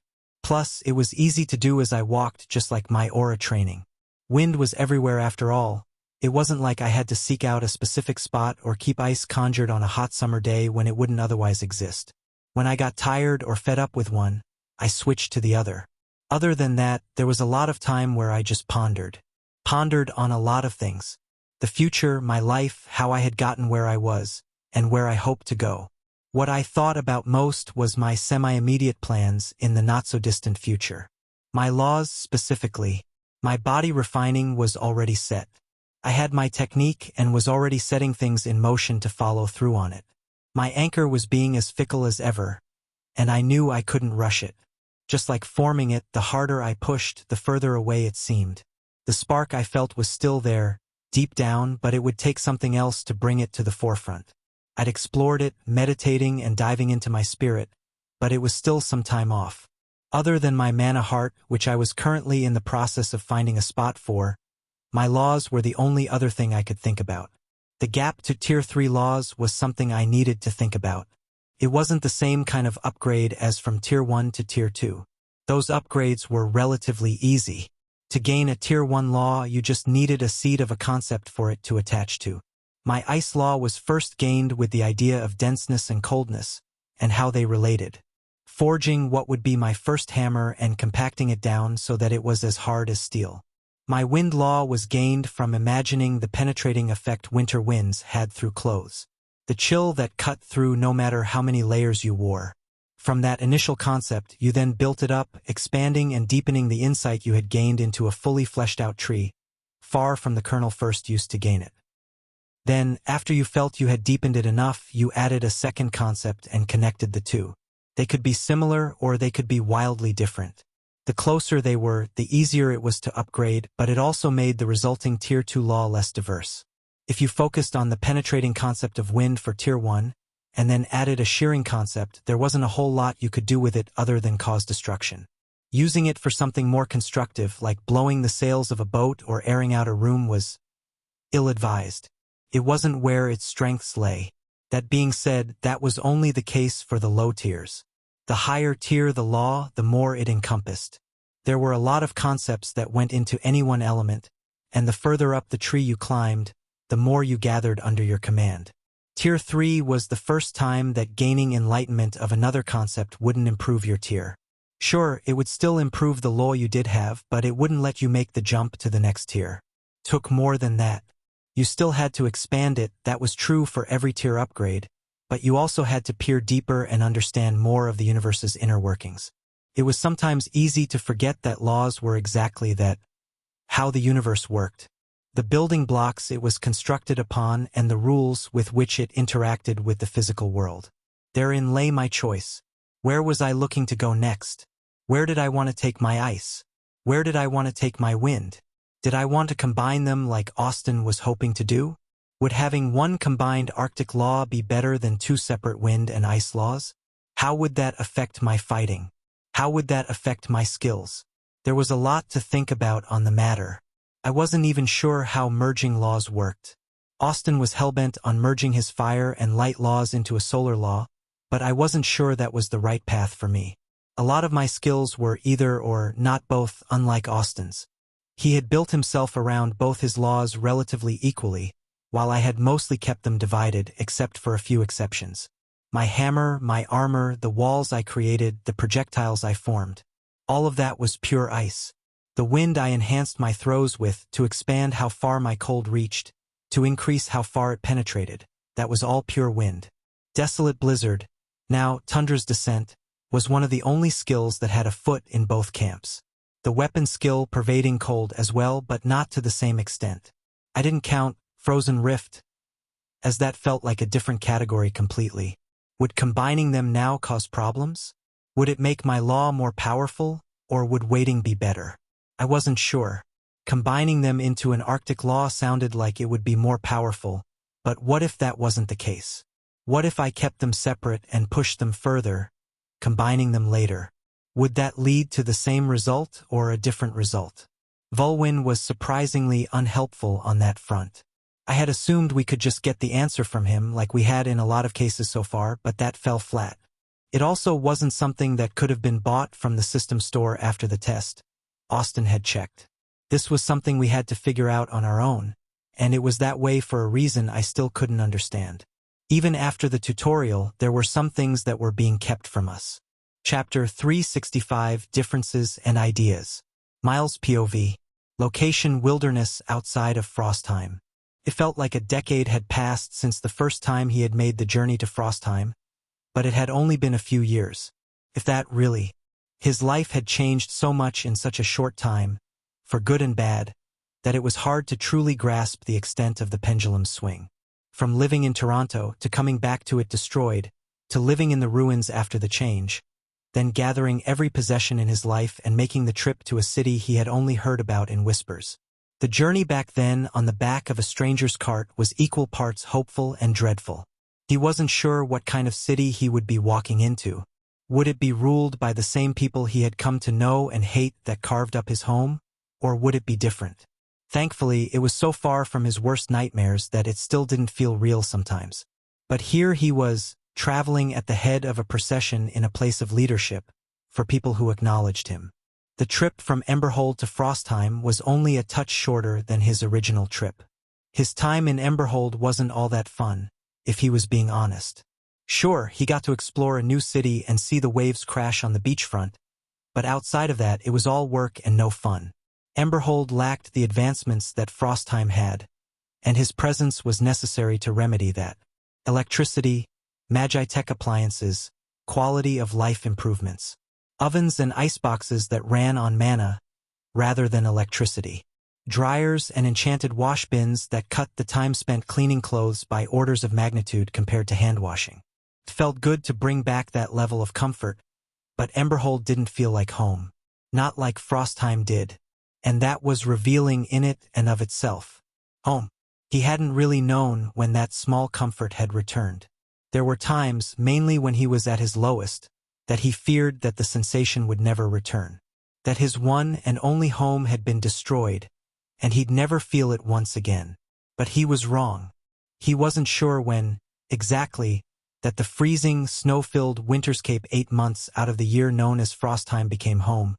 A: Plus, it was easy to do as I walked, just like my aura training. Wind was everywhere after all. It wasn't like I had to seek out a specific spot or keep ice conjured on a hot summer day when it wouldn't otherwise exist. When I got tired or fed up with one, I switched to the other. Other than that, there was a lot of time where I just pondered. Pondered on a lot of things. The future, my life, how I had gotten where I was, and where I hoped to go. What I thought about most was my semi-immediate plans in the not-so-distant future. My laws, specifically. My body refining was already set. I had my technique and was already setting things in motion to follow through on it. My anchor was being as fickle as ever, and I knew I couldn't rush it. Just like forming it, the harder I pushed, the further away it seemed. The spark I felt was still there, deep down, but it would take something else to bring it to the forefront. I'd explored it, meditating and diving into my spirit, but it was still some time off. Other than my mana heart, which I was currently in the process of finding a spot for, my laws were the only other thing I could think about. The gap to Tier 3 laws was something I needed to think about. It wasn't the same kind of upgrade as from Tier 1 to Tier 2. Those upgrades were relatively easy. To gain a Tier 1 law, you just needed a seed of a concept for it to attach to. My ice law was first gained with the idea of denseness and coldness, and how they related. Forging what would be my first hammer and compacting it down so that it was as hard as steel. My wind law was gained from imagining the penetrating effect winter winds had through clothes. The chill that cut through no matter how many layers you wore. From that initial concept, you then built it up, expanding and deepening the insight you had gained into a fully fleshed-out tree, far from the kernel first used to gain it. Then, after you felt you had deepened it enough, you added a second concept and connected the two. They could be similar or they could be wildly different. The closer they were, the easier it was to upgrade, but it also made the resulting Tier 2 law less diverse. If you focused on the penetrating concept of wind for Tier 1, and then added a shearing concept, there wasn't a whole lot you could do with it other than cause destruction. Using it for something more constructive, like blowing the sails of a boat or airing out a room, was ill-advised. It wasn't where its strengths lay. That being said, that was only the case for the low tiers. The higher tier the law, the more it encompassed. There were a lot of concepts that went into any one element, and the further up the tree you climbed, the more you gathered under your command. Tier 3 was the first time that gaining enlightenment of another concept wouldn't improve your tier. Sure, it would still improve the law you did have, but it wouldn't let you make the jump to the next tier. Took more than that. You still had to expand it, that was true for every tier upgrade, but you also had to peer deeper and understand more of the universe's inner workings. It was sometimes easy to forget that laws were exactly that, how the universe worked. The building blocks it was constructed upon and the rules with which it interacted with the physical world. Therein lay my choice. Where was I looking to go next? Where did I want to take my ice? Where did I want to take my wind? Did I want to combine them like Austin was hoping to do? Would having one combined Arctic law be better than two separate wind and ice laws? How would that affect my fighting? How would that affect my skills? There was a lot to think about on the matter. I wasn't even sure how merging laws worked. Austin was hellbent on merging his fire and light laws into a solar law, but I wasn't sure that was the right path for me. A lot of my skills were either or not both, unlike Austin's. He had built himself around both his laws relatively equally, while I had mostly kept them divided, except for a few exceptions. My hammer, my armor, the walls I created, the projectiles I formed. All of that was pure ice. The wind I enhanced my throws with to expand how far my cold reached, to increase how far it penetrated. That was all pure wind. Desolate blizzard, now Tundra's descent, was one of the only skills that had a foot in both camps. The weapon skill pervading cold as well, but not to the same extent. I didn't count Frozen Rift, as that felt like a different category completely. Would combining them now cause problems? Would it make my law more powerful, or would waiting be better? I wasn't sure. Combining them into an Arctic law sounded like it would be more powerful, but what if that wasn't the case? What if I kept them separate and pushed them further, combining them later? Would that lead to the same result or a different result? Volwyn was surprisingly unhelpful on that front. I had assumed we could just get the answer from him like we had in a lot of cases so far, but that fell flat. It also wasn't something that could have been bought from the system store after the test. Austin had checked. This was something we had to figure out on our own, and it was that way for a reason I still couldn't understand. Even after the tutorial, there were some things that were being kept from us. Chapter 365, Differences and Ideas. Miles POV. Location: wilderness outside of Frostheim. It felt like a decade had passed since the first time he had made the journey to Frostheim, but it had only been a few years. If that really. His life had changed so much in such a short time, for good and bad, that it was hard to truly grasp the extent of the pendulum's swing. From living in Toronto to coming back to it destroyed, to living in the ruins after the change, then gathering every possession in his life and making the trip to a city he had only heard about in whispers. The journey back then on the back of a stranger's cart was equal parts hopeful and dreadful. He wasn't sure what kind of city he would be walking into. Would it be ruled by the same people he had come to know and hate that carved up his home, or would it be different? Thankfully, it was so far from his worst nightmares that it still didn't feel real sometimes. But here he was, traveling at the head of a procession in a place of leadership, for people who acknowledged him. The trip from Emberhold to Frostheim was only a touch shorter than his original trip. His time in Emberhold wasn't all that fun, if he was being honest. Sure, he got to explore a new city and see the waves crash on the beachfront, but outside of that it was all work and no fun. Emberhold lacked the advancements that Frostheim had, and his presence was necessary to remedy that. Electricity, Magitech appliances, quality of life improvements. Ovens and iceboxes that ran on mana, rather than electricity. Dryers and enchanted wash bins that cut the time spent cleaning clothes by orders of magnitude compared to hand washing. It felt good to bring back that level of comfort, but Emberhold didn't feel like home. Not like Frostheim did. And that was revealing in it and of itself. Home. He hadn't really known when that small comfort had returned. There were times, mainly when he was at his lowest, that he feared that the sensation would never return. That his one and only home had been destroyed, and he'd never feel it once again. But he was wrong. He wasn't sure when, exactly, that the freezing, snow-filled winterscape 8 months out of the year known as Frostheim became home,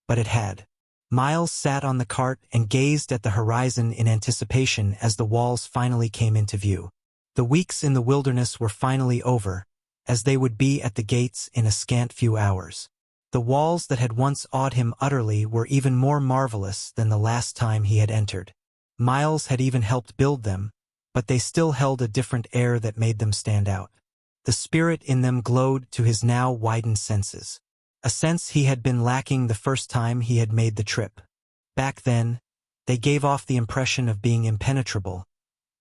A: but it had. Miles sat on the cart and gazed at the horizon in anticipation as the walls finally came into view. The weeks in the wilderness were finally over, as they would be at the gates in a scant few hours. The walls that had once awed him utterly were even more marvelous than the last time he had entered. Miles had even helped build them, but they still held a different air that made them stand out. The spirit in them glowed to his now widened senses. A sense he had been lacking the first time he had made the trip. Back then, they gave off the impression of being impenetrable,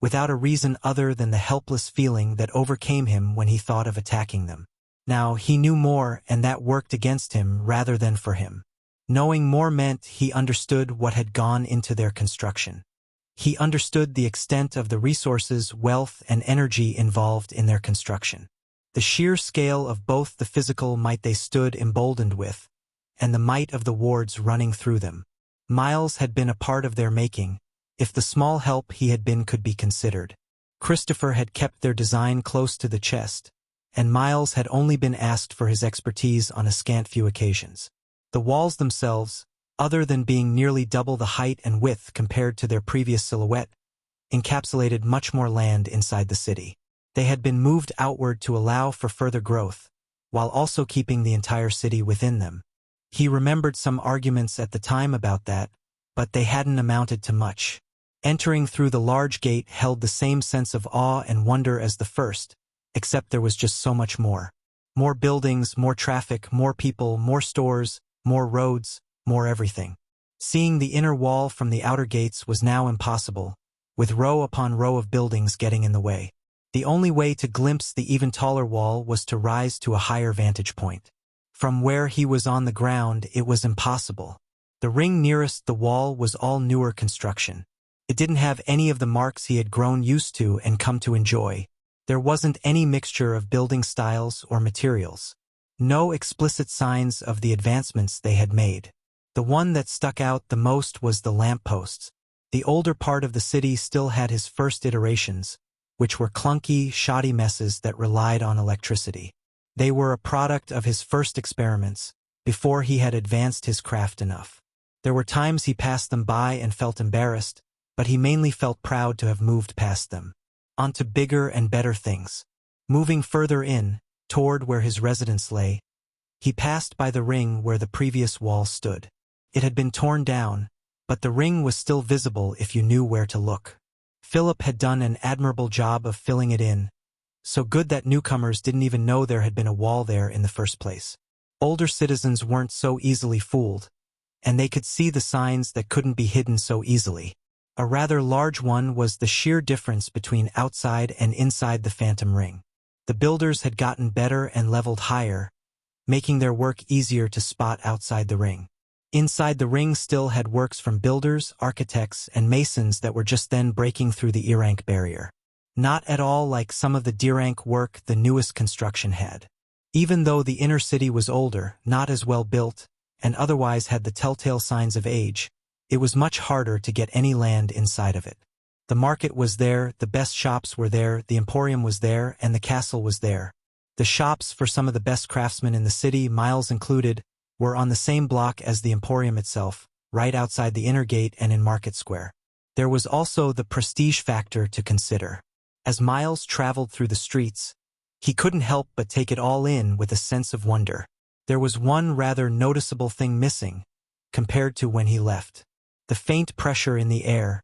A: without a reason other than the helpless feeling that overcame him when he thought of attacking them. Now he knew more, and that worked against him rather than for him. Knowing more meant he understood what had gone into their construction. He understood the extent of the resources, wealth, and energy involved in their construction. The sheer scale of both the physical might they stood emboldened with, and the might of the wards running through them. Miles had been a part of their making, if the small help he had been could be considered. Christopher had kept their design close to the chest, and Miles had only been asked for his expertise on a scant few occasions. The walls themselves, other than being nearly double the height and width compared to their previous silhouette, encapsulated much more land inside the city. They had been moved outward to allow for further growth, while also keeping the entire city within them. He remembered some arguments at the time about that, but they hadn't amounted to much. Entering through the large gate held the same sense of awe and wonder as the first, except there was just so much more. More buildings, more traffic, more people, more stores, more roads, more everything. Seeing the inner wall from the outer gates was now impossible, with row upon row of buildings getting in the way. The only way to glimpse the even taller wall was to rise to a higher vantage point. From where he was on the ground, it was impossible. The ring nearest the wall was all newer construction. It didn't have any of the marks he had grown used to and come to enjoy. There wasn't any mixture of building styles or materials. No explicit signs of the advancements they had made. The one that stuck out the most was the lampposts. The older part of the city still had his first iterations, which were clunky, shoddy messes that relied on electricity. They were a product of his first experiments, before he had advanced his craft enough. There were times he passed them by and felt embarrassed, but he mainly felt proud to have moved past them. Onto bigger and better things. Moving further in, toward where his residence lay, he passed by the ring where the previous wall stood. It had been torn down, but the ring was still visible if you knew where to look. Philip had done an admirable job of filling it in, so good that newcomers didn't even know there had been a wall there in the first place. Older citizens weren't so easily fooled, and they could see the signs that couldn't be hidden so easily. A rather large one was the sheer difference between outside and inside the Phantom Ring. The builders had gotten better and leveled higher, making their work easier to spot outside the ring. Inside the ring still had works from builders, architects, and masons that were just then breaking through the E-rank barrier. Not at all like some of the D-rank work the newest construction had. Even though the inner city was older, not as well built, and otherwise had the telltale signs of age, it was much harder to get any land inside of it. The market was there, the best shops were there, the emporium was there, and the castle was there. The shops for some of the best craftsmen in the city, Miles included, were on the same block as the emporium itself, right outside the inner gate and in Market Square. There was also the prestige factor to consider. As Miles traveled through the streets, he couldn't help but take it all in with a sense of wonder. There was one rather noticeable thing missing, compared to when he left. The faint pressure in the air,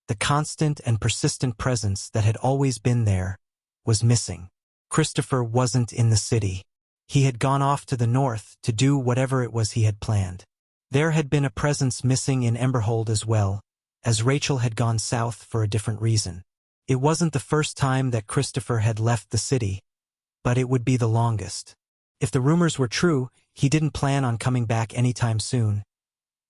A: the constant and persistent presence that had always been there, was missing. Christopher wasn't in the city. He had gone off to the north to do whatever it was he had planned. There had been a presence missing in Emberhold as well, as Rachel had gone south for a different reason. It wasn't the first time that Christopher had left the city, but it would be the longest. If the rumors were true, he didn't plan on coming back anytime soon,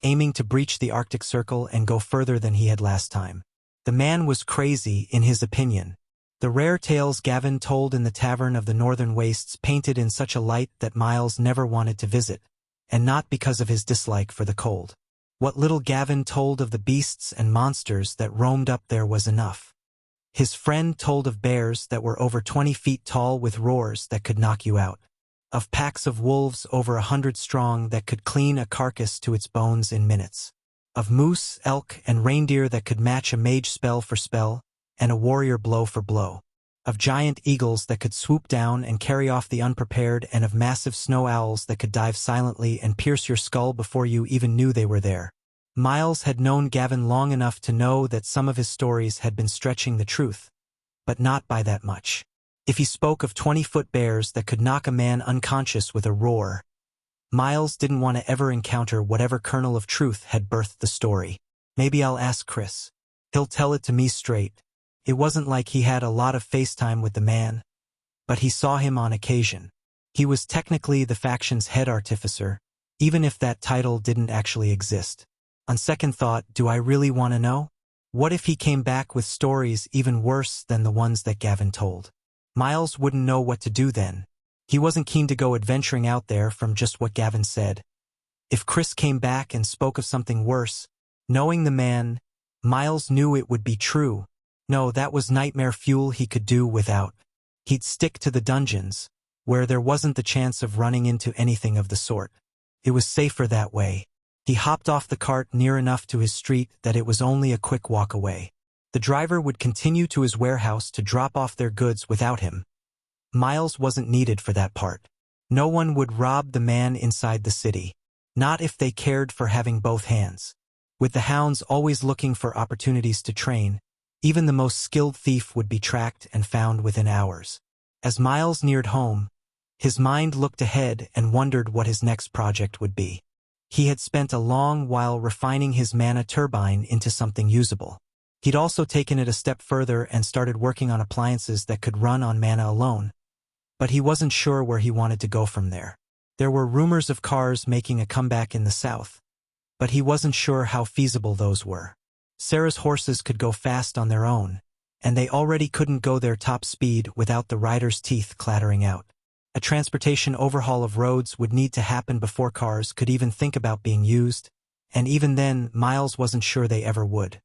A: aiming to breach the Arctic Circle and go further than he had last time. The man was crazy, in his opinion. The rare tales Gavin told in the Tavern of the Northern Wastes painted in such a light that Miles never wanted to visit, and not because of his dislike for the cold. What little Gavin told of the beasts and monsters that roamed up there was enough. His friend told of bears that were over 20 feet tall with roars that could knock you out. Of packs of wolves over 100 strong that could clean a carcass to its bones in minutes. Of moose, elk, and reindeer that could match a mage spell for spell, and a warrior blow for blow. Of giant eagles that could swoop down and carry off the unprepared, and of massive snow owls that could dive silently and pierce your skull before you even knew they were there. Miles had known Gavin long enough to know that some of his stories had been stretching the truth, but not by that much. If he spoke of 20-foot bears that could knock a man unconscious with a roar, Miles didn't want to ever encounter whatever kernel of truth had birthed the story. Maybe I'll ask Chris. He'll tell it to me straight. It wasn't like he had a lot of FaceTime with the man, but he saw him on occasion. He was technically the faction's head artificer, even if that title didn't actually exist. On second thought, do I really want to know? What if he came back with stories even worse than the ones that Gavin told? Miles wouldn't know what to do then. He wasn't keen to go adventuring out there from just what Gavin said. If Chris came back and spoke of something worse, knowing the man, Miles knew it would be true. No, that was nightmare fuel he could do without. He'd stick to the dungeons, where there wasn't the chance of running into anything of the sort. It was safer that way. He hopped off the cart near enough to his street that it was only a quick walk away. The driver would continue to his warehouse to drop off their goods without him. Miles wasn't needed for that part. No one would rob the man inside the city. Not if they cared for having both hands. With the hounds always looking for opportunities to train, even the most skilled thief would be tracked and found within hours. As Miles neared home, his mind looked ahead and wondered what his next project would be. He had spent a long while refining his mana turbine into something usable. He'd also taken it a step further and started working on appliances that could run on mana alone, but he wasn't sure where he wanted to go from there. There were rumors of cars making a comeback in the south, but he wasn't sure how feasible those were. Sarah's horses could go fast on their own, and they already couldn't go their top speed without the rider's teeth clattering out. A transportation overhaul of roads would need to happen before cars could even think about being used, and even then, Miles wasn't sure they ever would.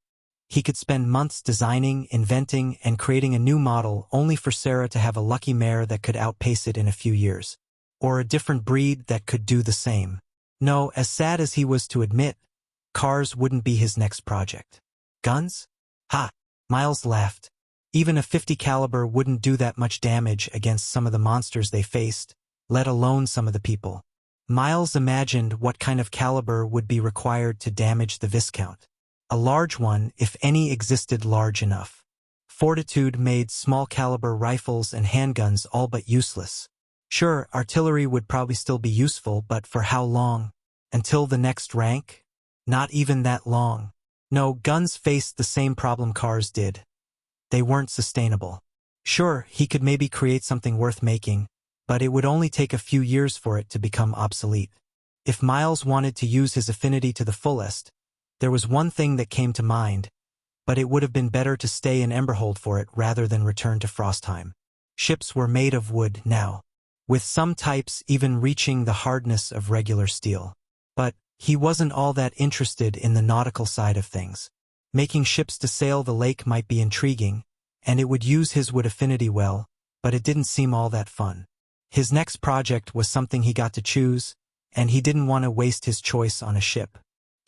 A: He could spend months designing, inventing, and creating a new model only for Sarah to have a lucky mare that could outpace it in a few years, or a different breed that could do the same. No, as sad as he was to admit, cars wouldn't be his next project. Guns? Ha! Miles laughed. Even a .50 caliber wouldn't do that much damage against some of the monsters they faced, let alone some of the people. Miles imagined what kind of caliber would be required to damage the Viscount. A large one, if any existed large enough. Fortitude made small-caliber rifles and handguns all but useless. Sure, artillery would probably still be useful, but for how long? Until the next rank? Not even that long. No, guns faced the same problem cars did. They weren't sustainable. Sure, he could maybe create something worth making, but it would only take a few years for it to become obsolete. If Miles wanted to use his affinity to the fullest, there was one thing that came to mind, but it would have been better to stay in Emberhold for it rather than return to Frostheim. Ships were made of wood now, with some types even reaching the hardness of regular steel. But he wasn't all that interested in the nautical side of things. Making ships to sail the lake might be intriguing, and it would use his wood affinity well, but it didn't seem all that fun. His next project was something he got to choose, and he didn't want to waste his choice on a ship.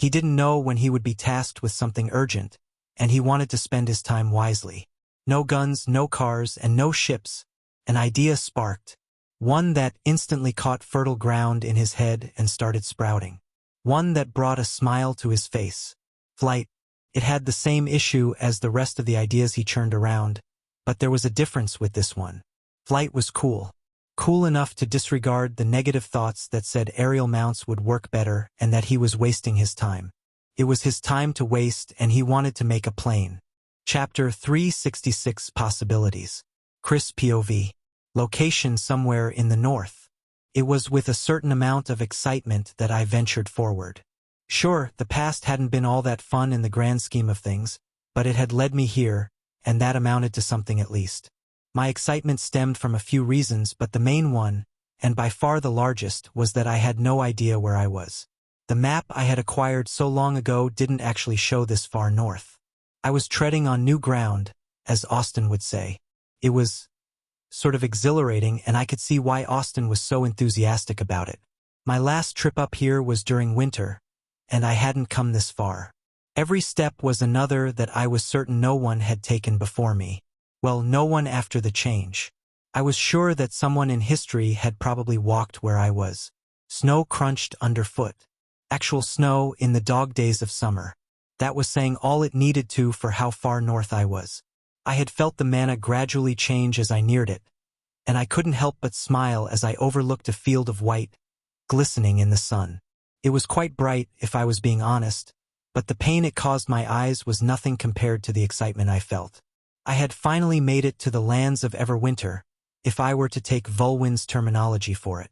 A: He didn't know when he would be tasked with something urgent, and he wanted to spend his time wisely. No guns, no cars, and no ships. An idea sparked. One that instantly caught fertile ground in his head and started sprouting. One that brought a smile to his face. Flight. It had the same issue as the rest of the ideas he churned around, but there was a difference with this one. Flight was cool. Cool enough to disregard the negative thoughts that said aerial mounts would work better and that he was wasting his time. It was his time to waste, and he wanted to make a plane. Chapter 366 Possibilities. Chris POV. Location somewhere in the north. It was with a certain amount of excitement that I ventured forward. Sure, the past hadn't been all that fun in the grand scheme of things, but it had led me here, and that amounted to something at least. My excitement stemmed from a few reasons, but the main one, and by far the largest, was that I had no idea where I was. The map I had acquired so long ago didn't actually show this far north. I was treading on new ground, as Austin would say. It was sort of exhilarating, and I could see why Austin was so enthusiastic about it. My last trip up here was during winter, and I hadn't come this far. Every step was another that I was certain no one had taken before me. Well, no one after the change. I was sure that someone in history had probably walked where I was. Snow crunched underfoot. Actual snow in the dog days of summer. That was saying all it needed to for how far north I was. I had felt the mana gradually change as I neared it, and I couldn't help but smile as I overlooked a field of white, glistening in the sun. It was quite bright, if I was being honest, but the pain it caused my eyes was nothing compared to the excitement I felt. I had finally made it to the lands of Everwinter, if I were to take Vulwin's terminology for it.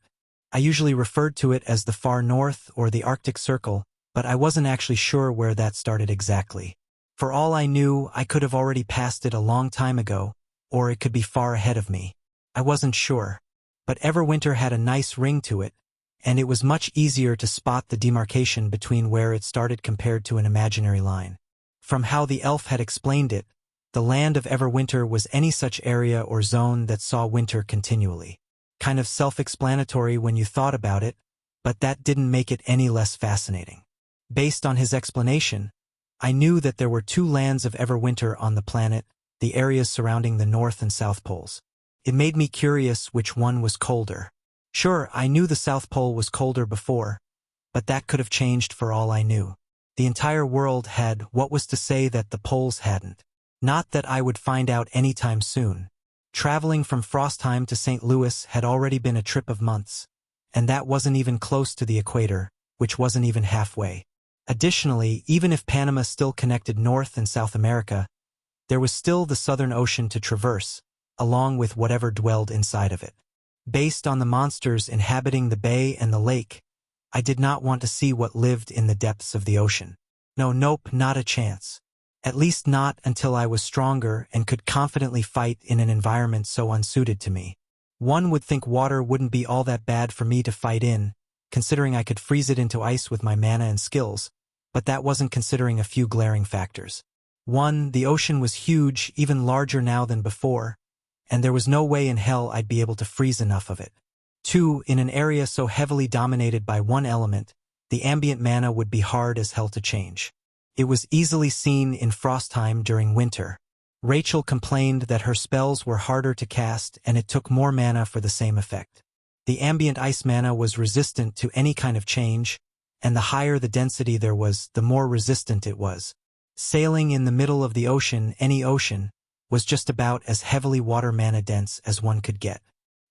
A: I usually referred to it as the far north or the Arctic Circle, but I wasn't actually sure where that started exactly. For all I knew, I could have already passed it a long time ago, or it could be far ahead of me. I wasn't sure. But Everwinter had a nice ring to it, and it was much easier to spot the demarcation between where it started compared to an imaginary line. From how the elf had explained it, the land of Everwinter was any such area or zone that saw winter continually. Kind of self-explanatory when you thought about it, but that didn't make it any less fascinating. Based on his explanation, I knew that there were two lands of Everwinter on the planet, the areas surrounding the North and South Poles. It made me curious which one was colder. Sure, I knew the South Pole was colder before, but that could have changed for all I knew. The entire world had what was to say that the poles hadn't. Not that I would find out anytime soon. Traveling from Frostheim to St. Louis had already been a trip of months, and that wasn't even close to the equator, which wasn't even halfway. Additionally, even if Panama still connected North and South America, there was still the Southern Ocean to traverse, along with whatever dwelled inside of it. Based on the monsters inhabiting the bay and the lake, I did not want to see what lived in the depths of the ocean. Nope, not a chance. At least not until I was stronger and could confidently fight in an environment so unsuited to me. One would think water wouldn't be all that bad for me to fight in, considering I could freeze it into ice with my mana and skills, but that wasn't considering a few glaring factors. 1. The ocean was huge, even larger now than before, and there was no way in hell I'd be able to freeze enough of it. 2. In an area so heavily dominated by one element, the ambient mana would be hard as hell to change. It was easily seen in Frostheim during winter. Rachel complained that her spells were harder to cast and it took more mana for the same effect. The ambient ice mana was resistant to any kind of change, and the higher the density there was, the more resistant it was. Sailing in the middle of the ocean, any ocean, was just about as heavily water mana dense as one could get.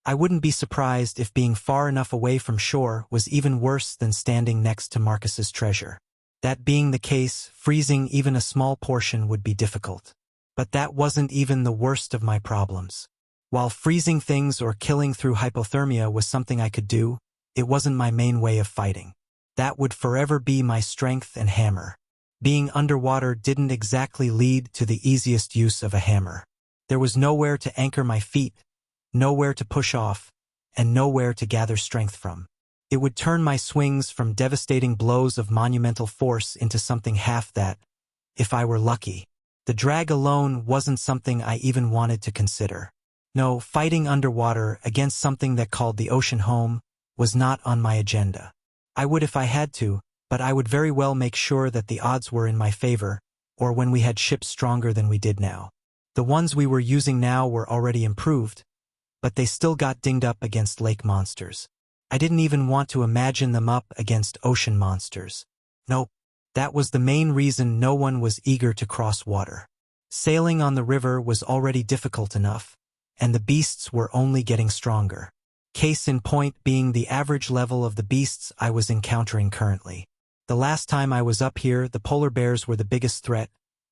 A: I wouldn't be surprised if being far enough away from shore was even worse than standing next to Marcus's treasure. That being the case, freezing even a small portion would be difficult. But that wasn't even the worst of my problems. While freezing things or killing through hypothermia was something I could do, it wasn't my main way of fighting. That would forever be my strength and hammer. Being underwater didn't exactly lead to the easiest use of a hammer. There was nowhere to anchor my feet, nowhere to push off, and nowhere to gather strength from. It would turn my swings from devastating blows of monumental force into something half that, if I were lucky. The drag alone wasn't something I even wanted to consider. No, fighting underwater against something that called the ocean home was not on my agenda. I would if I had to, but I would very well make sure that the odds were in my favor, or when we had ships stronger than we did now. The ones we were using now were already improved, but they still got dinged up against lake monsters. I didn't even want to imagine them up against ocean monsters. Nope. That was the main reason no one was eager to cross water. Sailing on the river was already difficult enough, and the beasts were only getting stronger. Case in point being the average level of the beasts I was encountering currently. The last time I was up here, the polar bears were the biggest threat,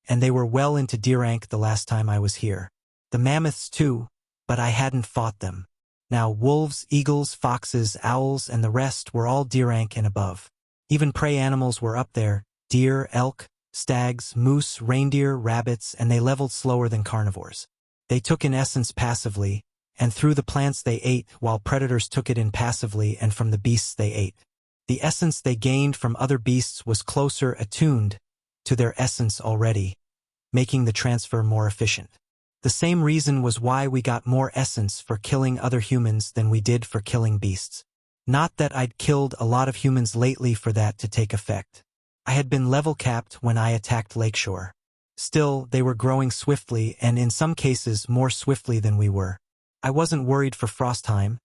A: and they were well into D rank the last time I was here. The mammoths too, but I hadn't fought them. Now wolves, eagles, foxes, owls, and the rest were all D rank and above. Even prey animals were up there: deer, elk, stags, moose, reindeer, rabbits, and they leveled slower than carnivores. They took in essence passively, and through the plants they ate, while predators took it in passively and from the beasts they ate. The essence they gained from other beasts was closer attuned to their essence already, making the transfer more efficient. The same reason was why we got more essence for killing other humans than we did for killing beasts. Not that I'd killed a lot of humans lately for that to take effect. I had been level capped when I attacked Lakeshore. Still, they were growing swiftly and in some cases more swiftly than we were. I wasn't worried for Frostheim,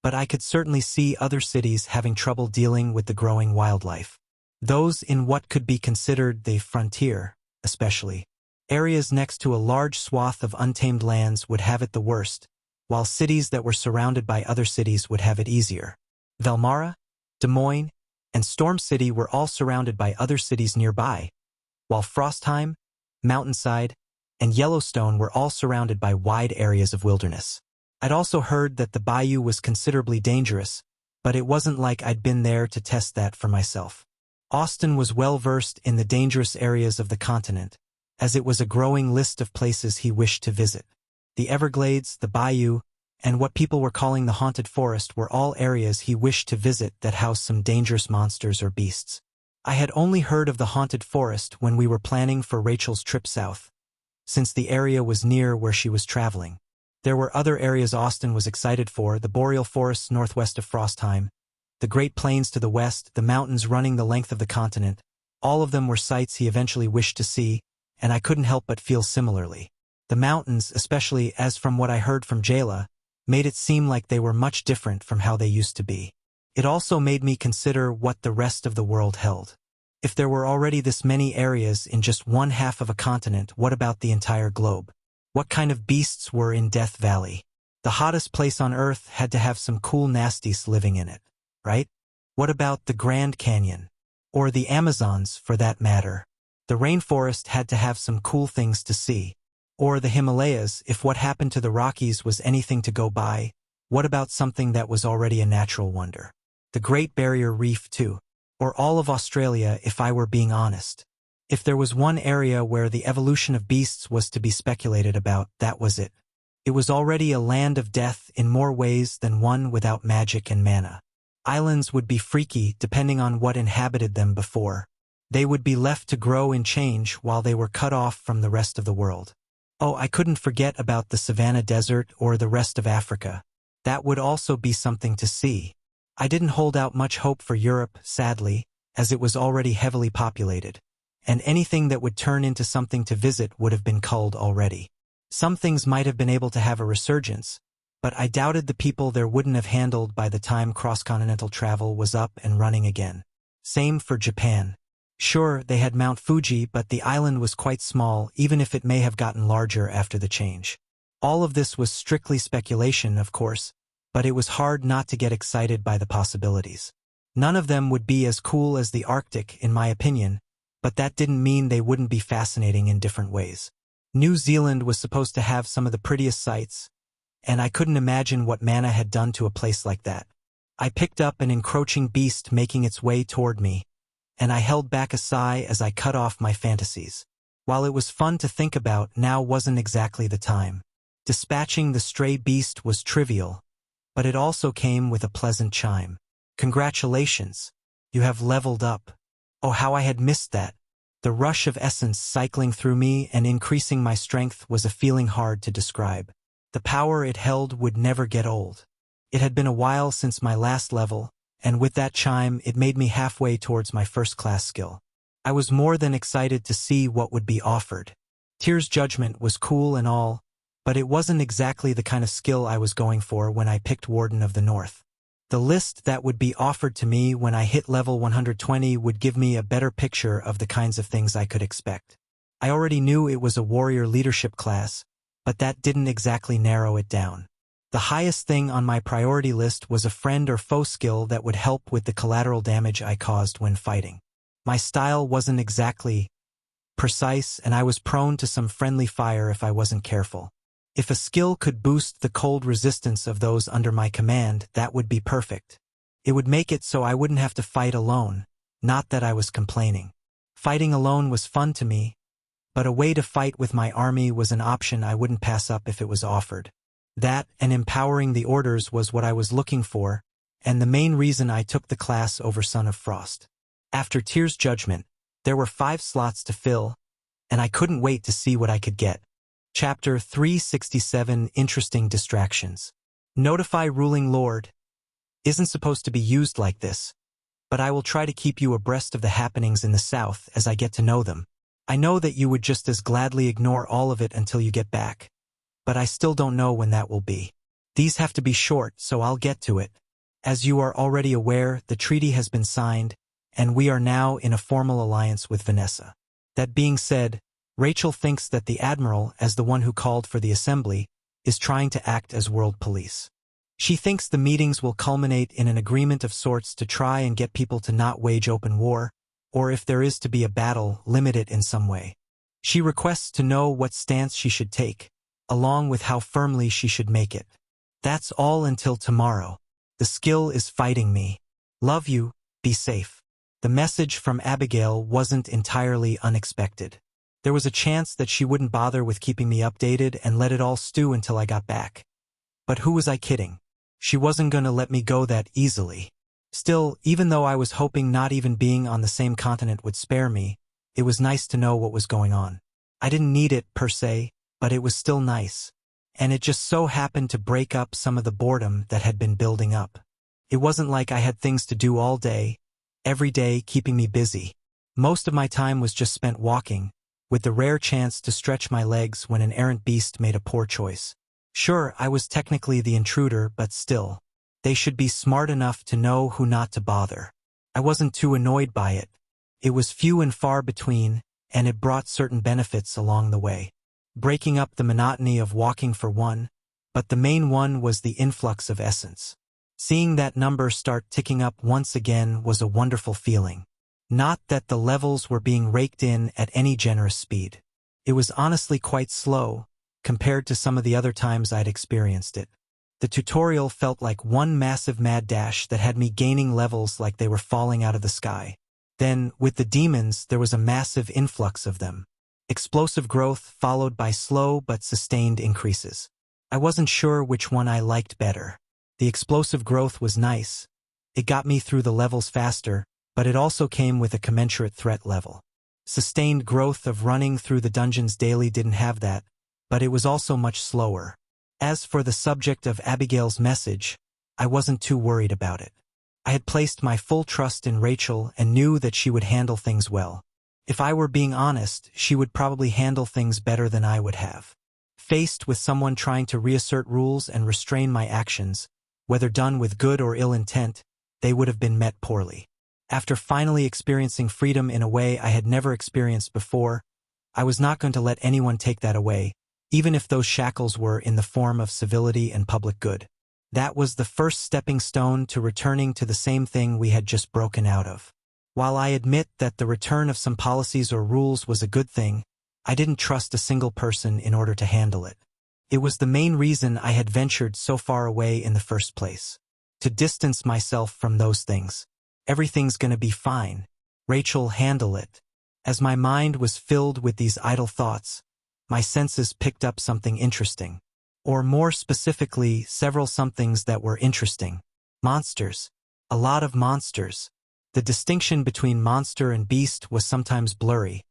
A: but I could certainly see other cities having trouble dealing with the growing wildlife. Those in what could be considered the frontier, especially. Areas next to a large swath of untamed lands would have it the worst, while cities that were surrounded by other cities would have it easier. Velmara, Des Moines, and Storm City were all surrounded by other cities nearby, while Frostheim, Mountainside, and Yellowstone were all surrounded by wide areas of wilderness. I'd also heard that the bayou was considerably dangerous, but it wasn't like I'd been there to test that for myself. Austin was well versed in the dangerous areas of the continent, as it was a growing list of places he wished to visit. The Everglades, the bayou, and what people were calling the haunted forest were all areas he wished to visit that housed some dangerous monsters or beasts. I had only heard of the haunted forest when we were planning for Rachel's trip south, since the area was near where she was traveling. There were other areas Austin was excited for: the boreal forests northwest of Frostheim, the Great Plains to the west, the mountains running the length of the continent. All of them were sights he eventually wished to see, and I couldn't help but feel similarly. The mountains, especially as from what I heard from Jayla, made it seem like they were much different from how they used to be. It also made me consider what the rest of the world held. If there were already this many areas in just one half of a continent, what about the entire globe? What kind of beasts were in Death Valley? The hottest place on Earth had to have some cool nasties living in it, right? What about the Grand Canyon? Or the Amazons, for that matter? The rainforest had to have some cool things to see. Or the Himalayas, if what happened to the Rockies was anything to go by. What about something that was already a natural wonder? The Great Barrier Reef too. Or all of Australia, if I were being honest. If there was one area where the evolution of beasts was to be speculated about, that was it. It was already a land of death in more ways than one without magic and mana. Islands would be freaky depending on what inhabited them before. They would be left to grow and change while they were cut off from the rest of the world. Oh, I couldn't forget about the Savannah Desert or the rest of Africa. That would also be something to see. I didn't hold out much hope for Europe, sadly, as it was already heavily populated, and anything that would turn into something to visit would have been culled already. Some things might have been able to have a resurgence, but I doubted the people there wouldn't have handled by the time cross-continental travel was up and running again. Same for Japan. Sure, they had Mount Fuji, but the island was quite small, even if it may have gotten larger after the change. All of this was strictly speculation, of course, but it was hard not to get excited by the possibilities. None of them would be as cool as the Arctic, in my opinion, but that didn't mean they wouldn't be fascinating in different ways. New Zealand was supposed to have some of the prettiest sights, and I couldn't imagine what mana had done to a place like that. I picked up an encroaching beast making its way toward me, and I held back a sigh as I cut off my fantasies. While it was fun to think about, now wasn't exactly the time. Dispatching the stray beast was trivial, but it also came with a pleasant chime. Congratulations, you have leveled up. Oh, how I had missed that. The rush of essence cycling through me and increasing my strength was a feeling hard to describe. The power it held would never get old. It had been a while since my last level, and with that chime it made me halfway towards my first-class skill. I was more than excited to see what would be offered. Tyr's Judgment was cool and all, but it wasn't exactly the kind of skill I was going for when I picked Warden of the North. The list that would be offered to me when I hit level 120 would give me a better picture of the kinds of things I could expect. I already knew it was a warrior leadership class, but that didn't exactly narrow it down. The highest thing on my priority list was a friend or foe skill that would help with the collateral damage I caused when fighting. My style wasn't exactly precise, and I was prone to some friendly fire if I wasn't careful. If a skill could boost the cold resistance of those under my command, that would be perfect. It would make it so I wouldn't have to fight alone, not that I was complaining. Fighting alone was fun to me, but a way to fight with my army was an option I wouldn't pass up if it was offered. That, and empowering the orders, was what I was looking for, and the main reason I took the class over Son of Frost. After Tyr's Judgment, there were 5 slots to fill, and I couldn't wait to see what I could get. Chapter 367 Interesting Distractions. Notify Ruling Lord. Isn't supposed to be used like this, but I will try to keep you abreast of the happenings in the south as I get to know them. I know that you would just as gladly ignore all of it until you get back, but I still don't know when that will be. These have to be short, so I'll get to it. As you are already aware, the treaty has been signed, and we are now in a formal alliance with Vanessa. That being said, Rachel thinks that the Admiral, as the one who called for the assembly, is trying to act as world police. She thinks the meetings will culminate in an agreement of sorts to try and get people to not wage open war, or if there is to be a battle, limit it in some way. She requests to know what stance she should take, along with how firmly she should make it. That's all until tomorrow. The skill is fighting me. Love you, be safe. The message from Abigail wasn't entirely unexpected. There was a chance that she wouldn't bother with keeping me updated and let it all stew until I got back. But who was I kidding? She wasn't going to let me go that easily. Still, even though I was hoping not even being on the same continent would spare me, it was nice to know what was going on. I didn't need it, per se, but it was still nice. And it just so happened to break up some of the boredom that had been building up. It wasn't like I had things to do all day, every day, keeping me busy. Most of my time was just spent walking, with the rare chance to stretch my legs when an errant beast made a poor choice. Sure, I was technically the intruder, but still. They should be smart enough to know who not to bother. I wasn't too annoyed by it. It was few and far between, and it brought certain benefits along the way. Breaking up the monotony of walking for one, but the main one was the influx of essence. Seeing that number start ticking up once again was a wonderful feeling. Not that the levels were being raked in at any generous speed. It was honestly quite slow, compared to some of the other times I'd experienced it. The tutorial felt like one massive mad dash that had me gaining levels like they were falling out of the sky. Then, with the demons, there was a massive influx of them. Explosive growth followed by slow but sustained increases. I wasn't sure which one I liked better. The explosive growth was nice. It got me through the levels faster, but it also came with a commensurate threat level. Sustained growth of running through the dungeons daily didn't have that, but it was also much slower. As for the subject of Abigail's message, I wasn't too worried about it. I had placed my full trust in Rachel and knew that she would handle things well. If I were being honest, she would probably handle things better than I would have. Faced with someone trying to reassert rules and restrain my actions, whether done with good or ill intent, they would have been met poorly. After finally experiencing freedom in a way I had never experienced before, I was not going to let anyone take that away, even if those shackles were in the form of civility and public good. That was the first stepping stone to returning to the same thing we had just broken out of. While I admit that the return of some policies or rules was a good thing, I didn't trust a single person in order to handle it. It was the main reason I had ventured so far away in the first place. To distance myself from those things. Everything's gonna be fine. Rachel, handle it. As my mind was filled with these idle thoughts, my senses picked up something interesting. Or more specifically, several somethings that were interesting. Monsters. A lot of monsters. The distinction between monster and beast was sometimes blurry,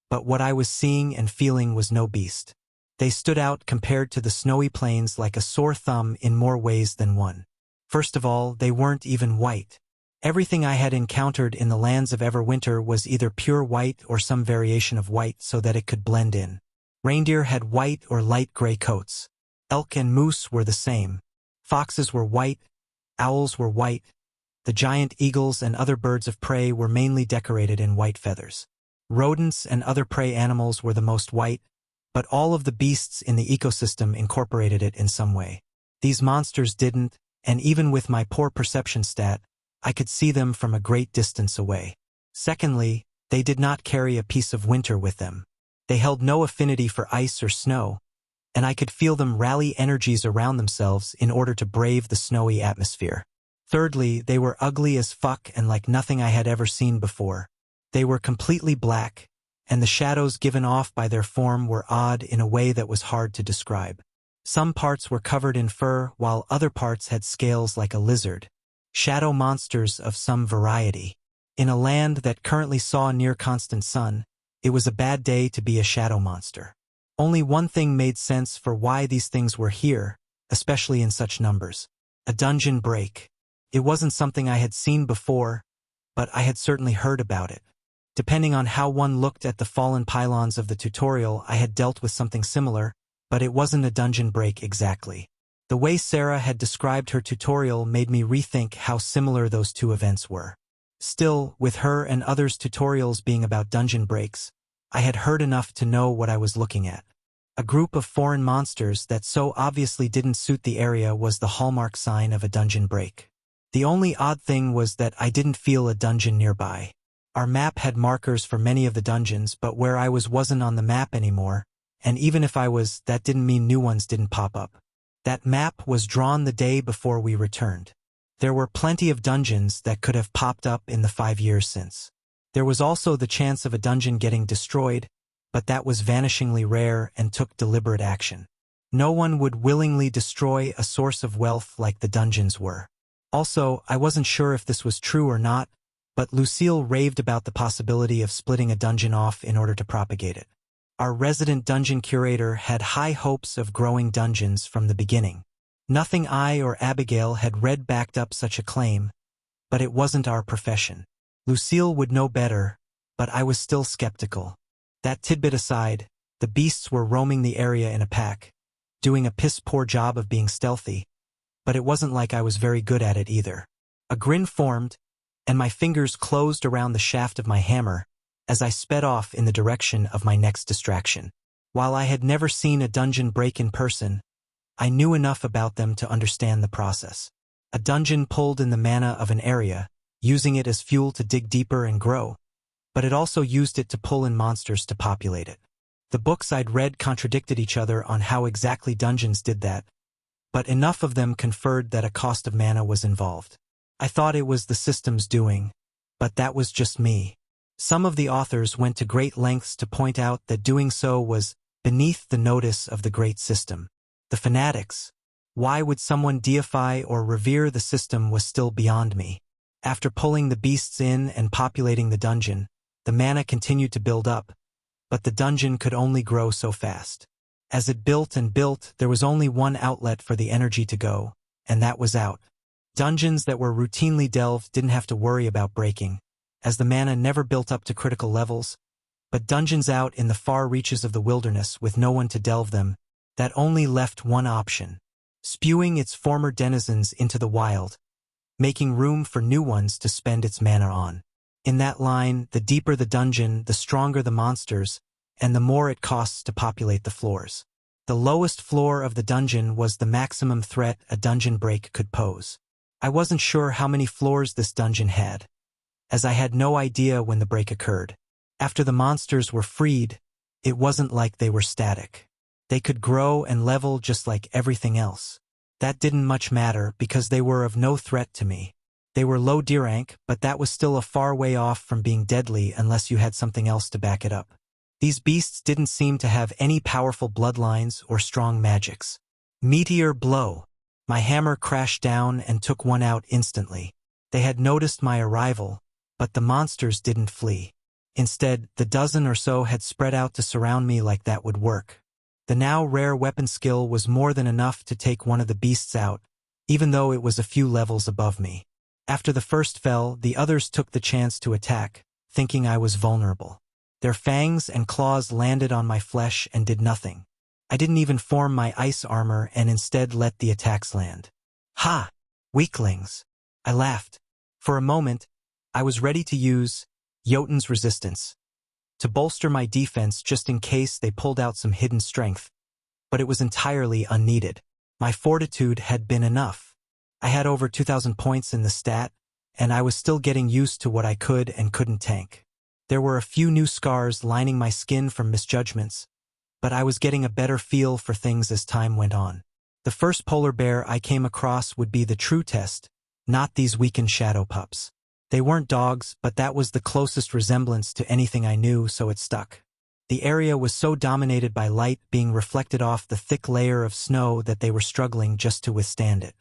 A: but what I was seeing and feeling was no beast. They stood out compared to the snowy plains like a sore thumb in more ways than one. First of all, they weren't even white. Everything I had encountered in the lands of Everwinter was either pure white or some variation of white so that it could blend in. Reindeer had white or light gray coats. Elk and moose were the same. Foxes were white. Owls were white. The giant eagles and other birds of prey were mainly decorated in white feathers. Rodents and other prey animals were the most white, but all of the beasts in the ecosystem incorporated it in some way. These monsters didn't, and even with my poor perception stat, I could see them from a great distance away. Secondly, they did not carry a piece of winter with them. They held no affinity for ice or snow, and I could feel them rally energies around themselves in order to brave the snowy atmosphere. Thirdly, they were ugly as fuck and like nothing I had ever seen before. They were completely black, and the shadows given off by their form were odd in a way that was hard to describe. Some parts were covered in fur, while other parts had scales like a lizard. Shadow monsters of some variety. In a land that currently saw near constant sun, it was a bad day to be a shadow monster. Only one thing made sense for why these things were here, especially in such numbers. A dungeon break. It wasn't something I had seen before, but I had certainly heard about it. Depending on how one looked at the fallen pylons of the tutorial, I had dealt with something similar, but it wasn't a dungeon break exactly. The way Sarah had described her tutorial made me rethink how similar those two events were. Still, with her and others' tutorials being about dungeon breaks, I had heard enough to know what I was looking at. A group of foreign monsters that so obviously didn't suit the area was the hallmark sign of a dungeon break. The only odd thing was that I didn't feel a dungeon nearby. Our map had markers for many of the dungeons, but where I was wasn't on the map anymore, and even if I was, that didn't mean new ones didn't pop up. That map was drawn the day before we returned. There were plenty of dungeons that could have popped up in the 5 years since. There was also the chance of a dungeon getting destroyed, but that was vanishingly rare and took deliberate action. No one would willingly destroy a source of wealth like the dungeons were. Also, I wasn't sure if this was true or not, but Lucille raved about the possibility of splitting a dungeon off in order to propagate it. Our resident dungeon curator had high hopes of growing dungeons from the beginning. Nothing I or Abigail had read backed up such a claim, but it wasn't our profession. Lucille would know better, but I was still skeptical. That tidbit aside, the beasts were roaming the area in a pack, doing a piss-poor job of being stealthy, but it wasn't like I was very good at it either. A grin formed, and my fingers closed around the shaft of my hammer as I sped off in the direction of my next distraction. While I had never seen a dungeon break in person, I knew enough about them to understand the process. A dungeon pulled in the mana of an area, using it as fuel to dig deeper and grow, but it also used it to pull in monsters to populate it. The books I'd read contradicted each other on how exactly dungeons did that, but enough of them conferred that a cost of mana was involved. I thought it was the system's doing, but that was just me. Some of the authors went to great lengths to point out that doing so was beneath the notice of the great system. The fanatics. Why would someone deify or revere the system was still beyond me. After pulling the beasts in and populating the dungeon, the mana continued to build up, but the dungeon could only grow so fast. As it built and built, there was only one outlet for the energy to go, and that was out. Dungeons that were routinely delved didn't have to worry about breaking, as the mana never built up to critical levels, but dungeons out in the far reaches of the wilderness with no one to delve them, that only left one option: spewing its former denizens into the wild, making room for new ones to spend its mana on. In that line, the deeper the dungeon, the stronger the monsters, and the more it costs to populate the floors. The lowest floor of the dungeon was the maximum threat a dungeon break could pose. I wasn't sure how many floors this dungeon had, as I had no idea when the break occurred. After the monsters were freed, it wasn't like they were static. They could grow and level just like everything else. That didn't much matter because they were of no threat to me. They were low D rank, but that was still a far way off from being deadly unless you had something else to back it up. These beasts didn't seem to have any powerful bloodlines or strong magics. Meteor blow. My hammer crashed down and took one out instantly. They had noticed my arrival, but the monsters didn't flee. Instead, the dozen or so had spread out to surround me like that would work. The now rare weapon skill was more than enough to take one of the beasts out, even though it was a few levels above me. After the first fell, the others took the chance to attack, thinking I was vulnerable. Their fangs and claws landed on my flesh and did nothing. I didn't even form my ice armor and instead let the attacks land. Ha! Weaklings! I laughed. For a moment, I was ready to use Jotun's resistance to bolster my defense just in case they pulled out some hidden strength, but it was entirely unneeded. My fortitude had been enough. I had over 2,000 points in the stat, and I was still getting used to what I could and couldn't tank. There were a few new scars lining my skin from misjudgments, but I was getting a better feel for things as time went on. The first polar bear I came across would be the true test, not these weakened shadow pups. They weren't dogs, but that was the closest resemblance to anything I knew, so it stuck. The area was so dominated by light being reflected off the thick layer of snow that they were struggling just to withstand it.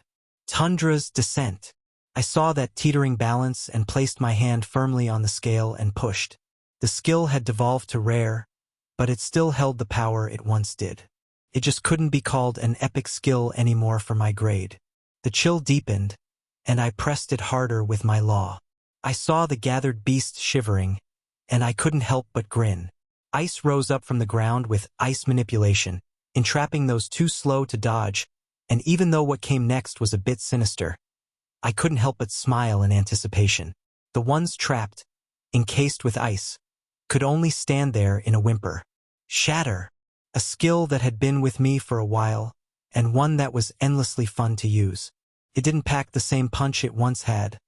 A: Tundra's descent. I saw that teetering balance and placed my hand firmly on the scale and pushed. The skill had devolved to rare, but it still held the power it once did. It just couldn't be called an epic skill anymore for my grade. The chill deepened, and I pressed it harder with my law. I saw the gathered beast shivering, and I couldn't help but grin. Ice rose up from the ground with ice manipulation, entrapping those too slow to dodge, and even though what came next was a bit sinister, I couldn't help but smile in anticipation. The ones trapped, encased with ice, could only stand there in a whimper. Shatter, a skill that had been with me for a while, and one that was endlessly fun to use. It didn't pack the same punch it once had,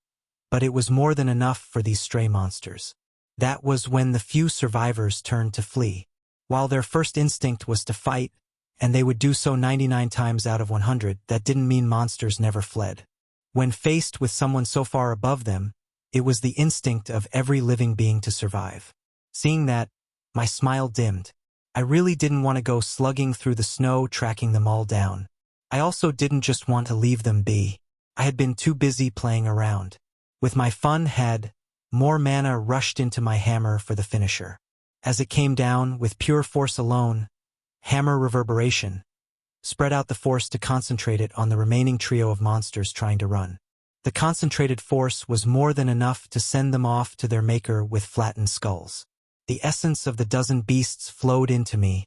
A: but it was more than enough for these stray monsters. That was when the few survivors turned to flee. While their first instinct was to fight, and they would do so 99 times out of 100, that didn't mean monsters never fled. When faced with someone so far above them, it was the instinct of every living being to survive. Seeing that, my smile dimmed. I really didn't want to go slugging through the snow tracking them all down. I also didn't just want to leave them be. I had been too busy playing around. With my fun had, more mana rushed into my hammer for the finisher. As it came down, with pure force alone, hammer reverberation, spread out the force to concentrate it on the remaining trio of monsters trying to run. The concentrated force was more than enough to send them off to their maker with flattened skulls. The essence of the dozen beasts flowed into me,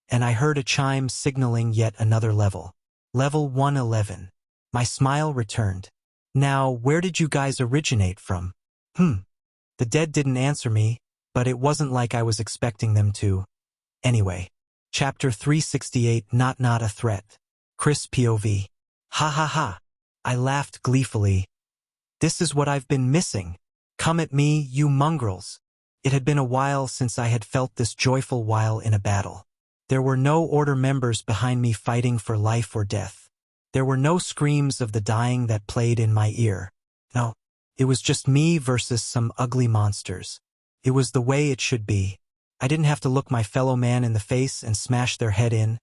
A: and I heard a chime signaling yet another level. Level 111. My smile returned. Now, where did you guys originate from? The dead didn't answer me, but it wasn't like I was expecting them to. Anyway. Chapter 368, Not a Threat. Chris POV. Ha ha ha. I laughed gleefully. This is what I've been missing. Come at me, you mongrels. It had been a while since I had felt this joyful while in a battle. There were no order members behind me fighting for life or death. There were no screams of the dying that played in my ear. No, it was just me versus some ugly monsters. It was the way it should be. I didn't have to look my fellow man in the face and smash their head in,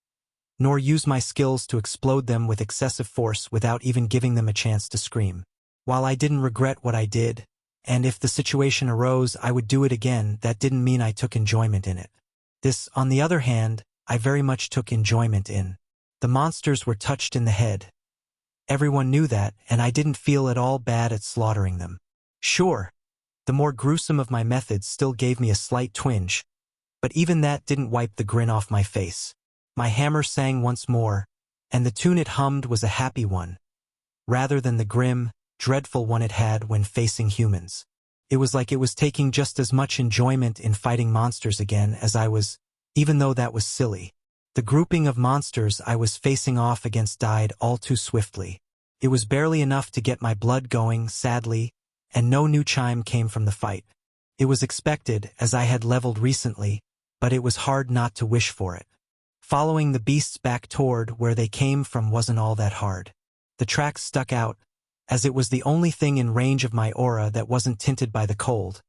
A: nor use my skills to explode them with excessive force without even giving them a chance to scream. While I didn't regret what I did, and if the situation arose I would do it again, that didn't mean I took enjoyment in it. This, on the other hand, I very much took enjoyment in. The monsters were touched in the head. Everyone knew that, and I didn't feel at all bad at slaughtering them. Sure, the more gruesome of my methods still gave me a slight twinge, but even that didn't wipe the grin off my face. My hammer sang once more, and the tune it hummed was a happy one, rather than the grim, dreadful one it had when facing humans. It was like it was taking just as much enjoyment in fighting monsters again as I was, even though that was silly. The grouping of monsters I was facing off against died all too swiftly. It was barely enough to get my blood going, sadly, and no new chime came from the fight. It was expected, as I had leveled recently, but it was hard not to wish for it. Following the beasts back toward where they came from wasn't all that hard. The tracks stuck out, as it was the only thing in range of my aura that wasn't tinted by the cold,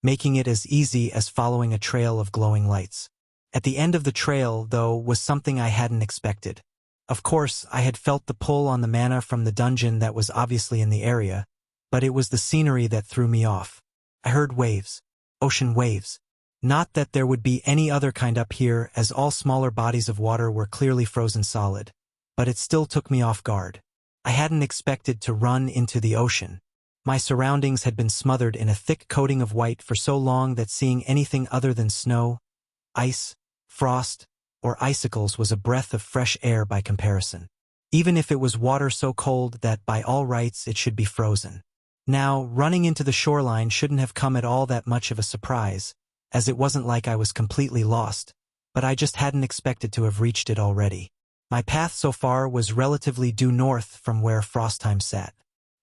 A: making it as easy as following a trail of glowing lights. At the end of the trail, though, was something I hadn't expected. Of course, I had felt the pull on the mana from the dungeon that was obviously in the area, but it was the scenery that threw me off. I heard waves. Ocean waves. Not that there would be any other kind up here, as all smaller bodies of water were clearly frozen solid, but it still took me off guard. I hadn't expected to run into the ocean. My surroundings had been smothered in a thick coating of white for so long that seeing anything other than snow, ice, frost, or icicles was a breath of fresh air by comparison. Even if it was water so cold that by all rights it should be frozen. Now, running into the shoreline shouldn't have come at all that much of a surprise, as it wasn't like I was completely lost, but I just hadn't expected to have reached it already. My path so far was relatively due north from where Frostbound sat.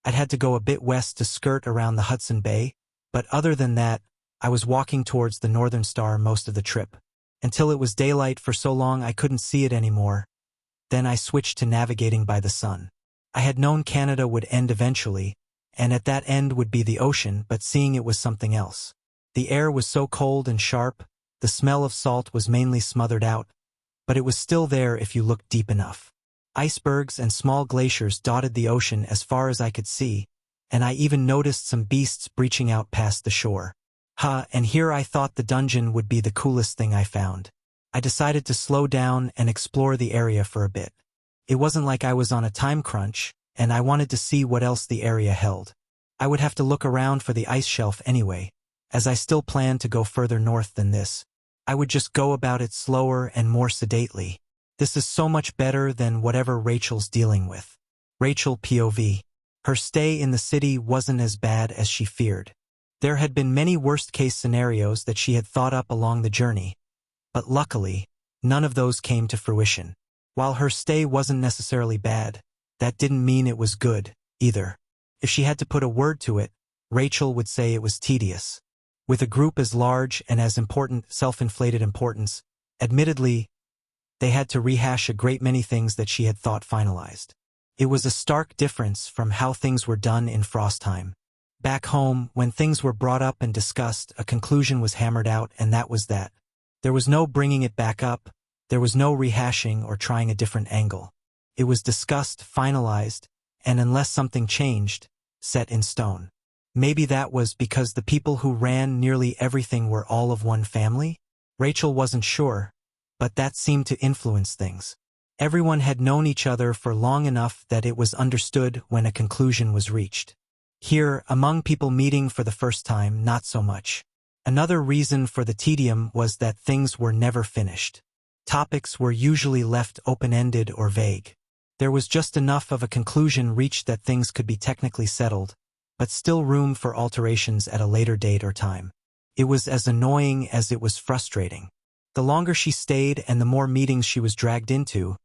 A: I'd had to go a bit west to skirt around the Hudson Bay, but other than that, I was walking towards the Northern Star most of the trip, until it was daylight for so long I couldn't see it anymore. Then I switched to navigating by the sun. I had known Canada would end eventually, and at that end would be the ocean, but seeing it was something else. The air was so cold and sharp, the smell of salt was mainly smothered out, but it was still there if you looked deep enough. Icebergs and small glaciers dotted the ocean as far as I could see, and I even noticed some beasts breaching out past the shore. And here I thought the dungeon would be the coolest thing I found. I decided to slow down and explore the area for a bit. It wasn't like I was on a time crunch, and I wanted to see what else the area held. I would have to look around for the ice shelf anyway, as I still planned to go further north than this. I would just go about it slower and more sedately. This is so much better than whatever Rachel's dealing with. Rachel POV. Her stay in the city wasn't as bad as she feared. There had been many worst-case scenarios that she had thought up along the journey, but luckily, none of those came to fruition. While her stay wasn't necessarily bad, that didn't mean it was good, either. If she had to put a word to it, Rachel would say it was tedious. With a group as large and as important, self-inflated importance, admittedly, they had to rehash a great many things that she had thought finalized. It was a stark difference from how things were done in Frostbound. Back home, when things were brought up and discussed, a conclusion was hammered out, and that was that. There was no bringing it back up, there was no rehashing or trying a different angle. It was discussed, finalized, and unless something changed, set in stone. Maybe that was because the people who ran nearly everything were all of one family? Rachel wasn't sure, but that seemed to influence things. Everyone had known each other for long enough that it was understood when a conclusion was reached. Here, among people meeting for the first time, not so much. Another reason for the tedium was that things were never finished. Topics were usually left open-ended or vague. There was just enough of a conclusion reached that things could be technically settled, but still room for alterations at a later date or time. It was as annoying as it was frustrating. The longer she stayed and the more meetings she was dragged into,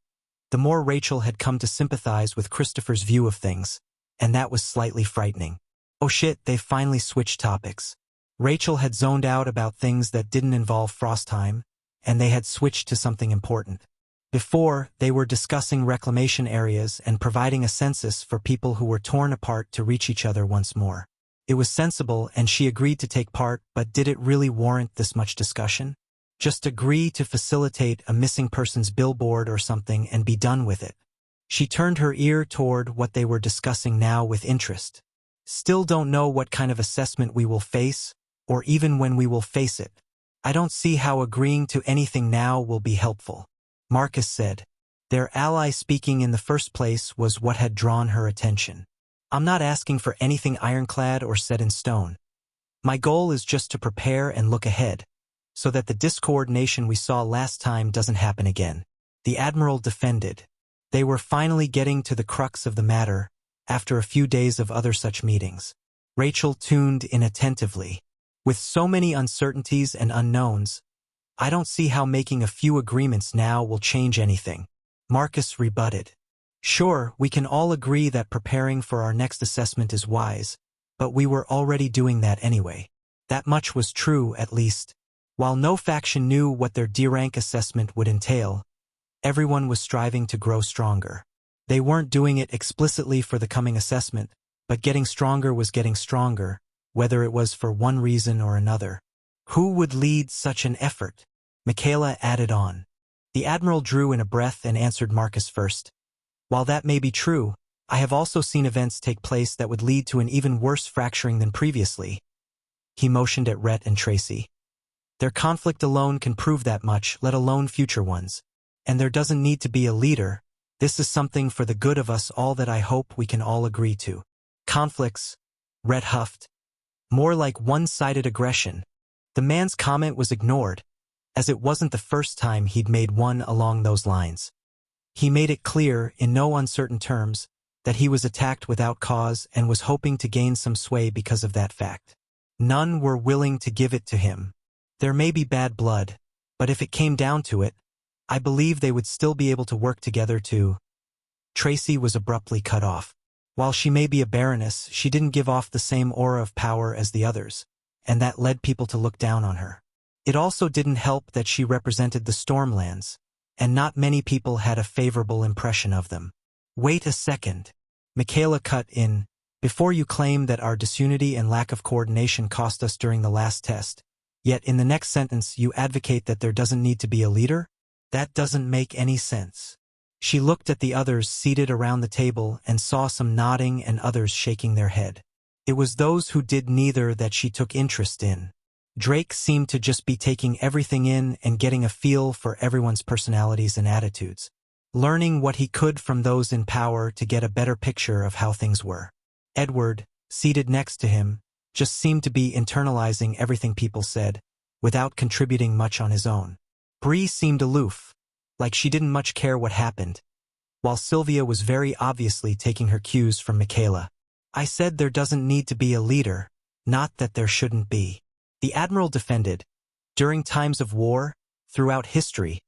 A: the more Rachel had come to sympathize with Christopher's view of things, and that was slightly frightening. Oh shit, they finally switched topics. Rachel had zoned out about things that didn't involve Frostbound, and they had switched to something important. Before, they were discussing reclamation areas and providing a census for people who were torn apart to reach each other once more. It was sensible and she agreed to take part, but did it really warrant this much discussion? Just agree to facilitate a missing person's billboard or something and be done with it. She turned her ear toward what they were discussing now with interest. Still don't know what kind of assessment we will face, or even when we will face it. I don't see how agreeing to anything now will be helpful. Marcus said. Their ally speaking in the first place was what had drawn her attention. I'm not asking for anything ironclad or set in stone. My goal is just to prepare and look ahead, so that the discoordination we saw last time doesn't happen again. The Admiral defended. They were finally getting to the crux of the matter, after a few days of other such meetings. Rachel tuned in attentively. With so many uncertainties and unknowns, I don't see how making a few agreements now will change anything. Marcus rebutted. Sure, we can all agree that preparing for our next assessment is wise, but we were already doing that anyway. That much was true, at least. While no faction knew what their D-rank assessment would entail, everyone was striving to grow stronger. They weren't doing it explicitly for the coming assessment, but getting stronger was getting stronger, whether it was for one reason or another. Who would lead such an effort? Michaela added on. The Admiral drew in a breath and answered Marcus first. While that may be true, I have also seen events take place that would lead to an even worse fracturing than previously. He motioned at Rhett and Tracy. Their conflict alone can prove that much, let alone future ones. And there doesn't need to be a leader. This is something for the good of us all that I hope we can all agree to. Conflicts, Rhett huffed. More like one-sided aggression. The man's comment was ignored, as it wasn't the first time he'd made one along those lines. He made it clear, in no uncertain terms, that he was attacked without cause and was hoping to gain some sway because of that fact. None were willing to give it to him. There may be bad blood, but if it came down to it, I believe they would still be able to work together to... Tracy was abruptly cut off. While she may be a baroness, she didn't give off the same aura of power as the others, and that led people to look down on her. It also didn't help that she represented the Stormlands, and not many people had a favorable impression of them. Wait a second. Michaela cut in. Before you claim that our disunity and lack of coordination cost us during the last test, yet in the next sentence you advocate that there doesn't need to be a leader? That doesn't make any sense. She looked at the others seated around the table and saw some nodding and others shaking their head. It was those who did neither that she took interest in. Drake seemed to just be taking everything in and getting a feel for everyone's personalities and attitudes, learning what he could from those in power to get a better picture of how things were. Edward, seated next to him, just seemed to be internalizing everything people said, without contributing much on his own. Bree seemed aloof, like she didn't much care what happened, while Sylvia was very obviously taking her cues from Michaela. I said there doesn't need to be a leader, not that there shouldn't be. The Admiral defended. During times of war, throughout history,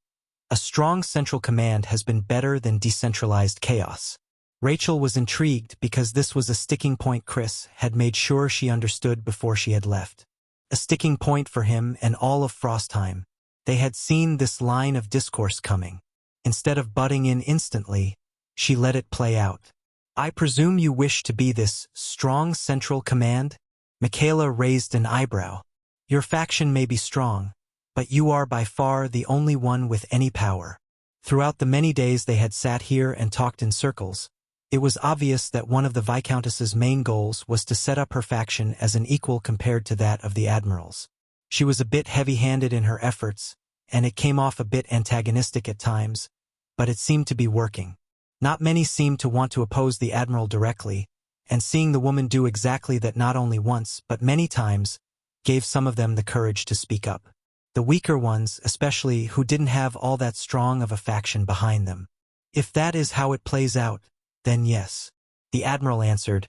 A: a strong central command has been better than decentralized chaos. Rachel was intrigued because this was a sticking point Chris had made sure she understood before she had left. A sticking point for him and all of Frostheim. They had seen this line of discourse coming. Instead of butting in instantly, she let it play out. I presume you wish to be this strong central command? Michaela raised an eyebrow. Your faction may be strong, but you are by far the only one with any power. Throughout the many days they had sat here and talked in circles, it was obvious that one of the Viscountess's main goals was to set up her faction as an equal compared to that of the Admiral's. She was a bit heavy-handed in her efforts, and it came off a bit antagonistic at times, but it seemed to be working. Not many seemed to want to oppose the Admiral directly, and seeing the woman do exactly that not only once but many times, gave some of them the courage to speak up. The weaker ones, especially, who didn't have all that strong of a faction behind them. If that is how it plays out, then yes. The Admiral answered.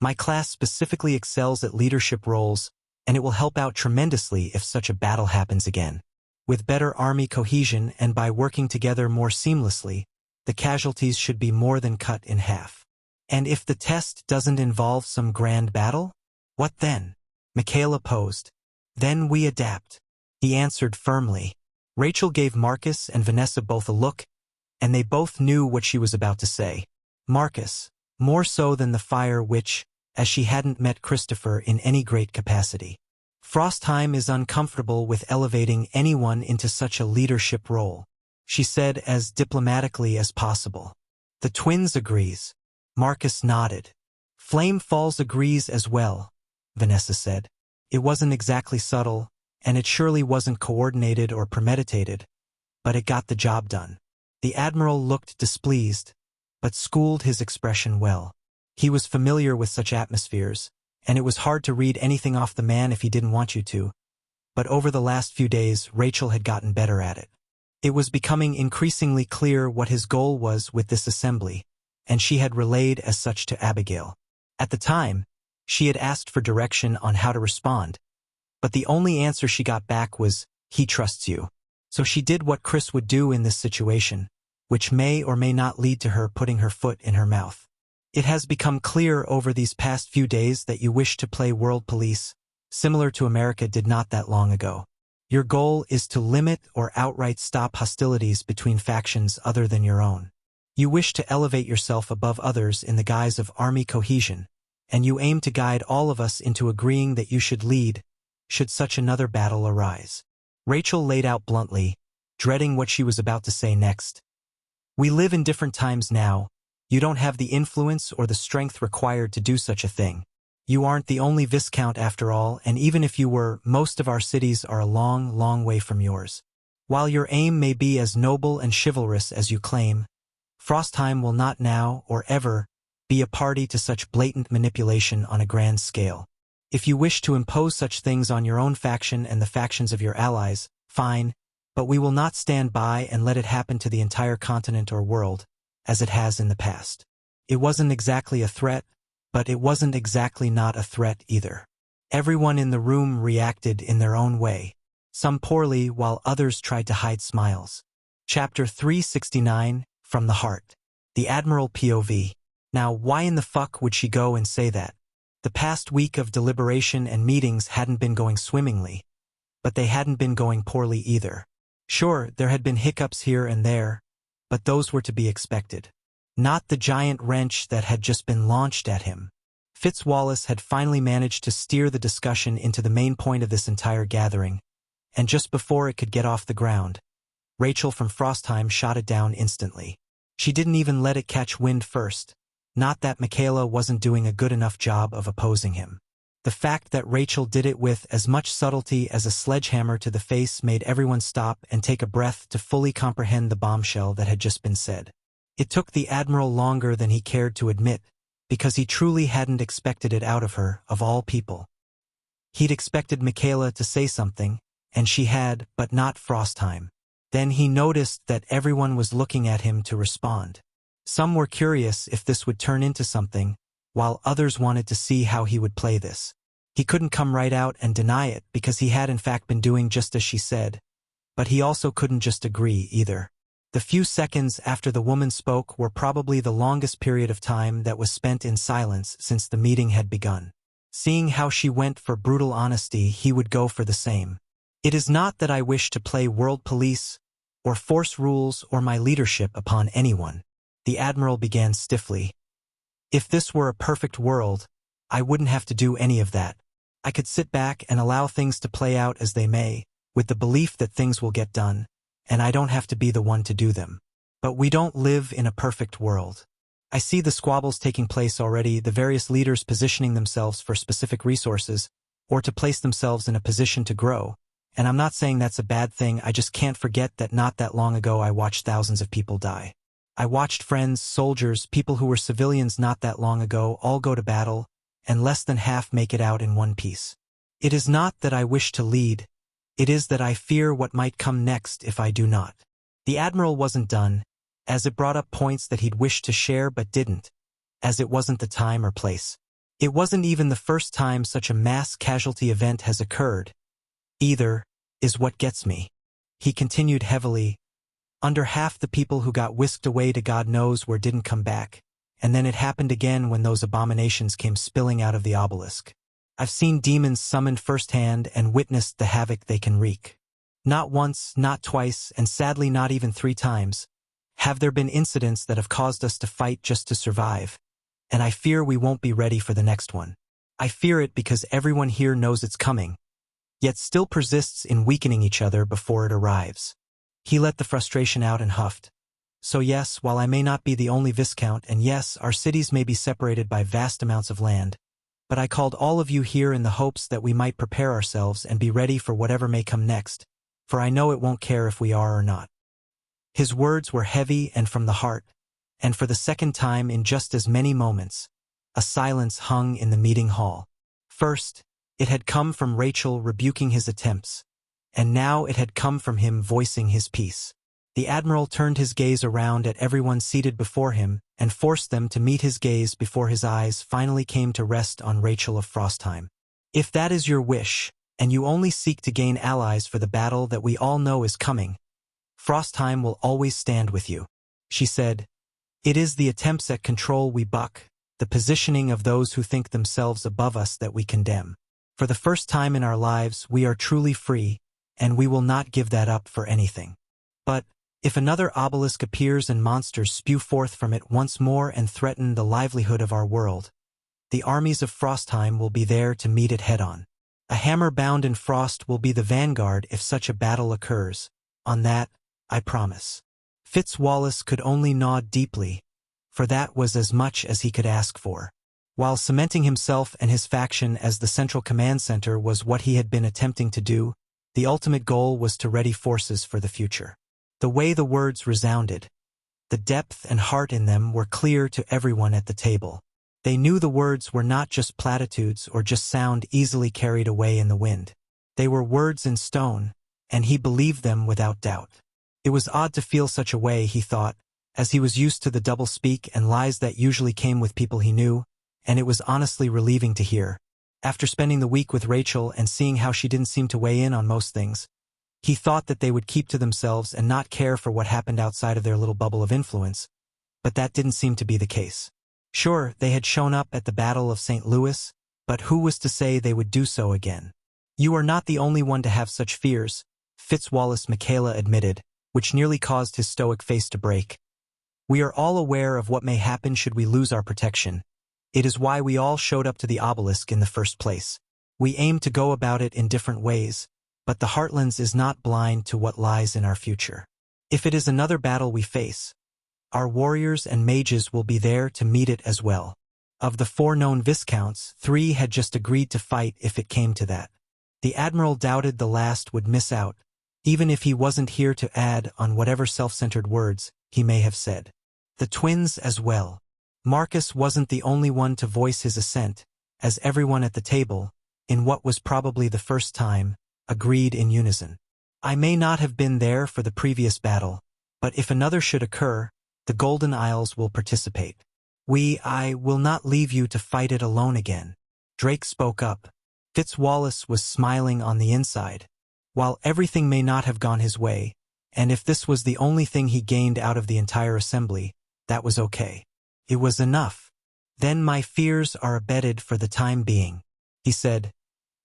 A: My class specifically excels at leadership roles, and it will help out tremendously if such a battle happens again. With better army cohesion and by working together more seamlessly, the casualties should be more than cut in half. And if the test doesn't involve some grand battle? What then? Michaela posed. Then we adapt. He answered firmly. Rachel gave Marcus and Vanessa both a look, and they both knew what she was about to say. Marcus, more so than the fire which, as she hadn't met Christopher in any great capacity. Frostheim is uncomfortable with elevating anyone into such a leadership role, she said as diplomatically as possible. The twins agrees. Marcus nodded. Flame Falls agrees as well, Vanessa said. It wasn't exactly subtle, and it surely wasn't coordinated or premeditated, but it got the job done. The Admiral looked displeased, but schooled his expression well. He was familiar with such atmospheres, and it was hard to read anything off the man if he didn't want you to, but over the last few days Rachel had gotten better at it. It was becoming increasingly clear what his goal was with this assembly, and she had relayed as such to Abigail. At the time, She had asked for direction on how to respond, but the only answer she got back was, "He trusts you." So she did what Chris would do in this situation, which may or may not lead to her putting her foot in her mouth. It has become clear over these past few days that you wish to play world police, similar to America did not that long ago. Your goal is to limit or outright stop hostilities between factions other than your own. You wish to elevate yourself above others in the guise of army cohesion, and you aim to guide all of us into agreeing that you should lead, should such another battle arise. Rachel laid out bluntly, dreading what she was about to say next. We live in different times now. You don't have the influence or the strength required to do such a thing. You aren't the only Viscount after all, and even if you were, most of our cities are a long, long way from yours. While your aim may be as noble and chivalrous as you claim, Frostheim will not now, or ever, be a party to such blatant manipulation on a grand scale. If you wish to impose such things on your own faction and the factions of your allies, fine, but we will not stand by and let it happen to the entire continent or world, as it has in the past. It wasn't exactly a threat, but it wasn't exactly not a threat either. Everyone in the room reacted in their own way, some poorly while others tried to hide smiles. Chapter 369, From the Heart. The Admiral POV. Now, why in the fuck would she go and say that? The past week of deliberation and meetings hadn't been going swimmingly, but they hadn't been going poorly either. Sure, there had been hiccups here and there, but those were to be expected. Not the giant wrench that had just been launched at him. Fitzwallace had finally managed to steer the discussion into the main point of this entire gathering, and just before it could get off the ground, Rachel from Frostheim shot it down instantly. She didn't even let it catch wind first. Not that Michaela wasn't doing a good enough job of opposing him. The fact that Rachel did it with as much subtlety as a sledgehammer to the face made everyone stop and take a breath to fully comprehend the bombshell that had just been said. It took the Admiral longer than he cared to admit, because he truly hadn't expected it out of her, of all people. He'd expected Michaela to say something, and she had, but not Frostheim. Then he noticed that everyone was looking at him to respond. Some were curious if this would turn into something, while others wanted to see how he would play this. He couldn't come right out and deny it because he had in fact been doing just as she said, but he also couldn't just agree either. The few seconds after the woman spoke were probably the longest period of time that was spent in silence since the meeting had begun. Seeing how she went for brutal honesty, he would go for the same. It is not that I wish to play world police, or force rules or my leadership upon anyone. The Admiral began stiffly. If this were a perfect world, I wouldn't have to do any of that. I could sit back and allow things to play out as they may, with the belief that things will get done, and I don't have to be the one to do them. But we don't live in a perfect world. I see the squabbles taking place already, the various leaders positioning themselves for specific resources, or to place themselves in a position to grow, and I'm not saying that's a bad thing. I just can't forget that not that long ago I watched thousands of people die. I watched friends, soldiers, people who were civilians not that long ago all go to battle, and less than half make it out in one piece. It is not that I wish to lead, it is that I fear what might come next if I do not. The Admiral wasn't done, as it brought up points that he'd wished to share but didn't, as it wasn't the time or place. It wasn't even the first time such a mass casualty event has occurred, either, is what gets me. He continued heavily. Under half the people who got whisked away to God knows where didn't come back, and then it happened again when those abominations came spilling out of the obelisk. I've seen demons summoned firsthand and witnessed the havoc they can wreak. Not once, not twice, and sadly not even 3 times, have there been incidents that have caused us to fight just to survive, and I fear we won't be ready for the next one. I fear it because everyone here knows it's coming, yet still persists in weakening each other before it arrives. He let the frustration out and huffed. So yes, while I may not be the only Viscount, and yes, our cities may be separated by vast amounts of land, but I called all of you here in the hopes that we might prepare ourselves and be ready for whatever may come next, for I know it won't care if we are or not. His words were heavy and from the heart, and for the second time in just as many moments, a silence hung in the meeting hall. First, it had come from Rachel rebuking his attempts, and now it had come from him voicing his piece. The Admiral turned his gaze around at everyone seated before him and forced them to meet his gaze before his eyes finally came to rest on Rachel of Frostheim. If that is your wish, and you only seek to gain allies for the battle that we all know is coming, Frostheim will always stand with you, she said. It is the attempts at control we buck, the positioning of those who think themselves above us that we condemn. For the first time in our lives, we are truly free, and we will not give that up for anything. But if another obelisk appears and monsters spew forth from it once more and threaten the livelihood of our world, the armies of Frostheim will be there to meet it head-on. A hammer bound in frost will be the vanguard if such a battle occurs. On that, I promise. Fitzwallace could only nod deeply, for that was as much as he could ask for. While cementing himself and his faction as the central command center was what he had been attempting to do, the ultimate goal was to ready forces for the future. The way the words resounded, the depth and heart in them were clear to everyone at the table. They knew the words were not just platitudes or just sound easily carried away in the wind. They were words in stone, and he believed them without doubt. It was odd to feel such a way, he thought, as he was used to the doublespeak and lies that usually came with people he knew, and it was honestly relieving to hear. After spending the week with Rachel and seeing how she didn't seem to weigh in on most things, he thought that they would keep to themselves and not care for what happened outside of their little bubble of influence, but that didn't seem to be the case. Sure, they had shown up at the Battle of St. Louis, but who was to say they would do so again? You are not the only one to have such fears, Fitzwallace Michaela admitted, which nearly caused his stoic face to break. We are all aware of what may happen should we lose our protection. It is why we all showed up to the obelisk in the first place. We aim to go about it in different ways, but the Heartlands is not blind to what lies in our future. If it is another battle we face, our warriors and mages will be there to meet it as well. Of the 4 known Viscounts, 3 had just agreed to fight if it came to that. The Admiral doubted the last would miss out, even if he wasn't here to add on whatever self-centered words he may have said. The twins as well. Marcus wasn't the only one to voice his assent, as everyone at the table, in what was probably the first time, agreed in unison. I may not have been there for the previous battle, but if another should occur, the Golden Isles will participate. I will not leave you to fight it alone again. Drake spoke up. Fitzwallace was smiling on the inside. While everything may not have gone his way, and if this was the only thing he gained out of the entire assembly, that was okay. It was enough. Then my fears are abated for the time being, he said.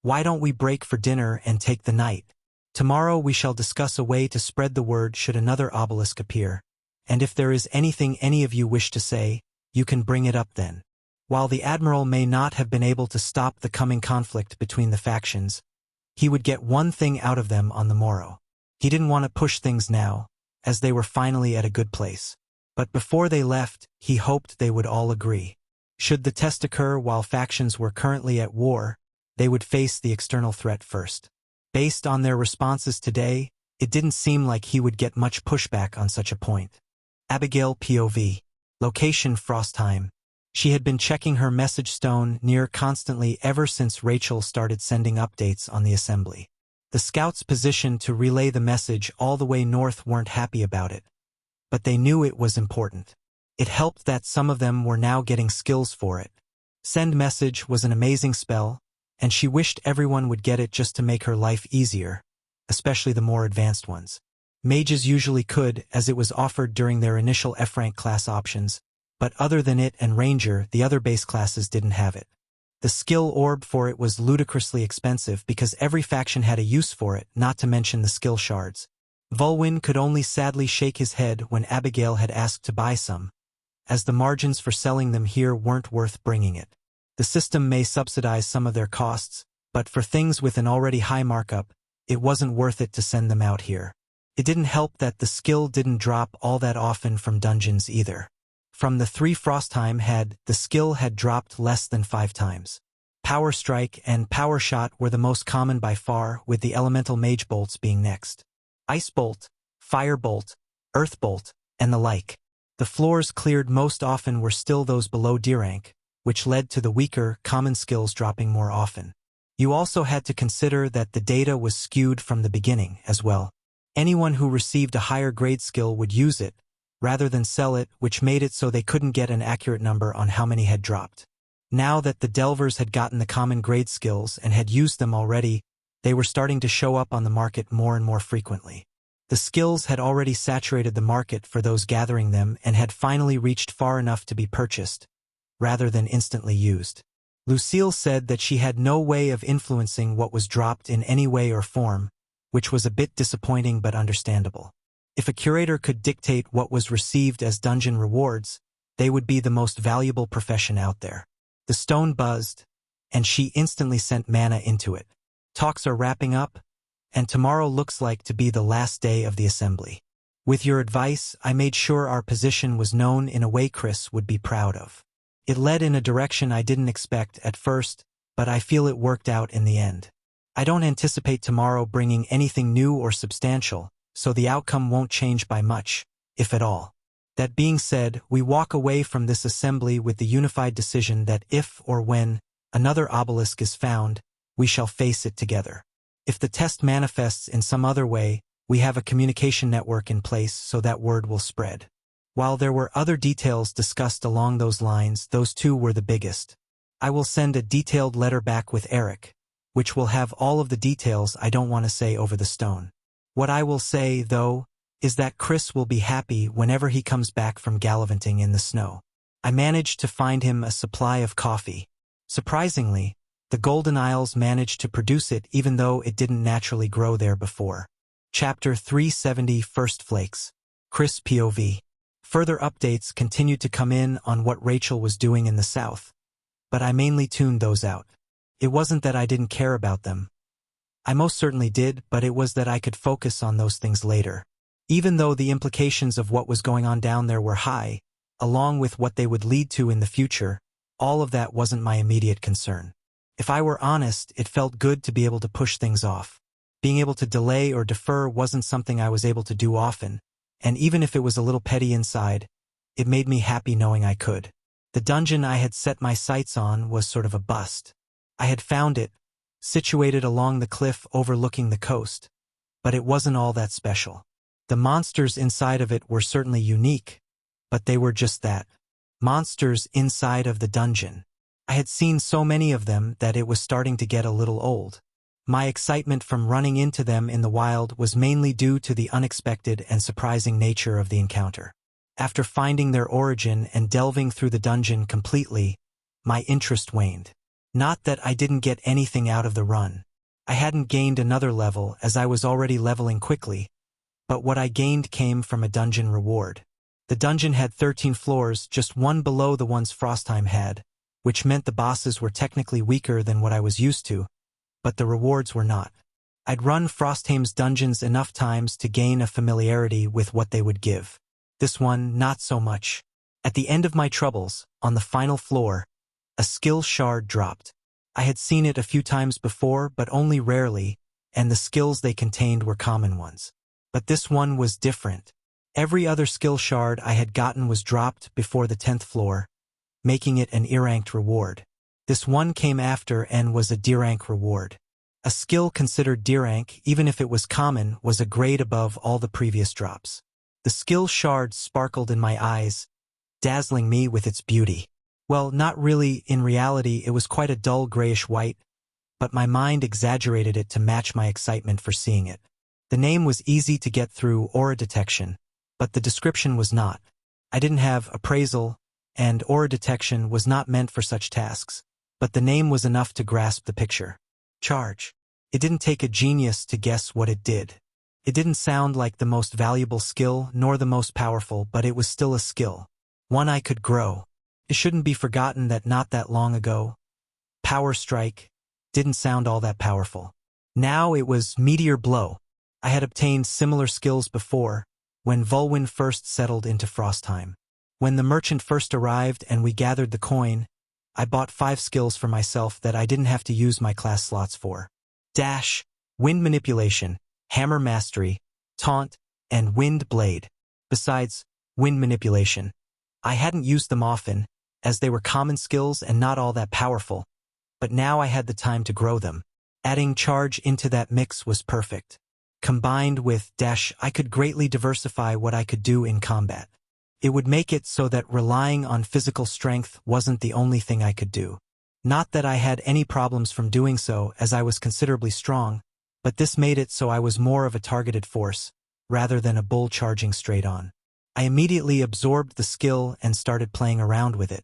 A: Why don't we break for dinner and take the night? Tomorrow we shall discuss a way to spread the word should another obelisk appear, and if there is anything any of you wish to say, you can bring it up then. While the Admiral may not have been able to stop the coming conflict between the factions, he would get one thing out of them on the morrow. He didn't want to push things now, as they were finally at a good place. But before they left, he hoped they would all agree. Should the test occur while factions were currently at war, they would face the external threat first. Based on their responses today, it didn't seem like he would get much pushback on such a point. Abigail POV. Location Frostheim. She had been checking her message stone near constantly ever since Rachel started sending updates on the assembly. The scouts positioned to relay the message all the way north weren't happy about it, but they knew it was important. It helped that some of them were now getting skills for it. Send message was an amazing spell, and she wished everyone would get it just to make her life easier, especially the more advanced ones. Mages usually could, as it was offered during their initial F-rank class options, but other than it and Ranger, the other base classes didn't have it. The skill orb for it was ludicrously expensive because every faction had a use for it, not to mention the skill shards. Volwyn could only sadly shake his head when Abigail had asked to buy some, as the margins for selling them here weren't worth bringing it. The system may subsidize some of their costs, but for things with an already high markup, it wasn't worth it to send them out here. It didn't help that the skill didn't drop all that often from dungeons either. From the 3 Frostheim the skill had dropped less than 5 times. Power Strike and Power Shot were the most common by far, with the Elemental Mage Bolts being next. Ice Bolt, Fire Bolt, Earth Bolt, and the like. The floors cleared most often were still those below D rank, which led to the weaker, common skills dropping more often. You also had to consider that the data was skewed from the beginning as well. Anyone who received a higher grade skill would use it, rather than sell it, which made it so they couldn't get an accurate number on how many had dropped. Now that the delvers had gotten the common grade skills and had used them already, they were starting to show up on the market more and more frequently. The skills had already saturated the market for those gathering them and had finally reached far enough to be purchased, rather than instantly used. Lucille said that she had no way of influencing what was dropped in any way or form, which was a bit disappointing but understandable. If a curator could dictate what was received as dungeon rewards, they would be the most valuable profession out there. The stone buzzed, and she instantly sent mana into it. Talks are wrapping up, and tomorrow looks like to be the last day of the assembly. With your advice, I made sure our position was known in a way Chris would be proud of. It led in a direction I didn't expect at first, but I feel it worked out in the end. I don't anticipate tomorrow bringing anything new or substantial, so the outcome won't change by much, if at all. That being said, we walk away from this assembly with the unified decision that if or when another obelisk is found, we shall face it together. If the test manifests in some other way, we have a communication network in place so that word will spread. While there were other details discussed along those lines, those two were the biggest. I will send a detailed letter back with Eric, which will have all of the details I don't want to say over the stone. What I will say, though, is that Chris will be happy whenever he comes back from gallivanting in the snow. I managed to find him a supply of coffee. Surprisingly, the Golden Isles managed to produce it even though it didn't naturally grow there before. Chapter 370 First Flakes. Chris POV. Further updates continued to come in on what Rachel was doing in the south, but I mainly tuned those out. It wasn't that I didn't care about them. I most certainly did, but it was that I could focus on those things later. Even though the implications of what was going on down there were high, along with what they would lead to in the future, all of that wasn't my immediate concern. If I were honest, it felt good to be able to push things off. Being able to delay or defer wasn't something I was able to do often, and even if it was a little petty inside, it made me happy knowing I could. The dungeon I had set my sights on was sort of a bust. I had found it, situated along the cliff overlooking the coast, but it wasn't all that special. The monsters inside of it were certainly unique, but they were just that. Monsters inside of the dungeon. I had seen so many of them that it was starting to get a little old. My excitement from running into them in the wild was mainly due to the unexpected and surprising nature of the encounter. After finding their origin and delving through the dungeon completely, my interest waned. Not that I didn't get anything out of the run. I hadn't gained another level as I was already leveling quickly, but what I gained came from a dungeon reward. The dungeon had 13 floors, just one below the ones Frostbound had, which meant the bosses were technically weaker than what I was used to, but the rewards were not. I'd run Frostbound's dungeons enough times to gain a familiarity with what they would give. This one, not so much. At the end of my troubles, on the final floor, a skill shard dropped. I had seen it a few times before, but only rarely, and the skills they contained were common ones. But this one was different. Every other skill shard I had gotten was dropped before the 10th floor, making it an E-ranked reward. This one came after and was a D-rank reward. A skill considered D-rank, even if it was common, was a grade above all the previous drops. The skill shard sparkled in my eyes, dazzling me with its beauty. Well, not really, in reality it was quite a dull grayish-white, but my mind exaggerated it to match my excitement for seeing it. The name was easy to get through aura detection, but the description was not. I didn't have appraisal, and aura detection was not meant for such tasks, but the name was enough to grasp the picture. Charge. It didn't take a genius to guess what it did. It didn't sound like the most valuable skill nor the most powerful, but it was still a skill. One I could grow. It shouldn't be forgotten that not that long ago, Power Strike didn't sound all that powerful. Now it was Meteor Blow. I had obtained similar skills before, when Volwyn first settled into Frostheim. When the merchant first arrived and we gathered the coin, I bought 5 skills for myself that I didn't have to use my class slots for. Dash, Wind Manipulation, Hammer Mastery, Taunt, and Wind Blade. Besides Wind Manipulation, I hadn't used them often, as they were common skills and not all that powerful, but now I had the time to grow them. Adding Charge into that mix was perfect. Combined with Dash, I could greatly diversify what I could do in combat. It would make it so that relying on physical strength wasn't the only thing I could do. Not that I had any problems from doing so, as I was considerably strong, but this made it so I was more of a targeted force, rather than a bull charging straight on. I immediately absorbed the skill and started playing around with it.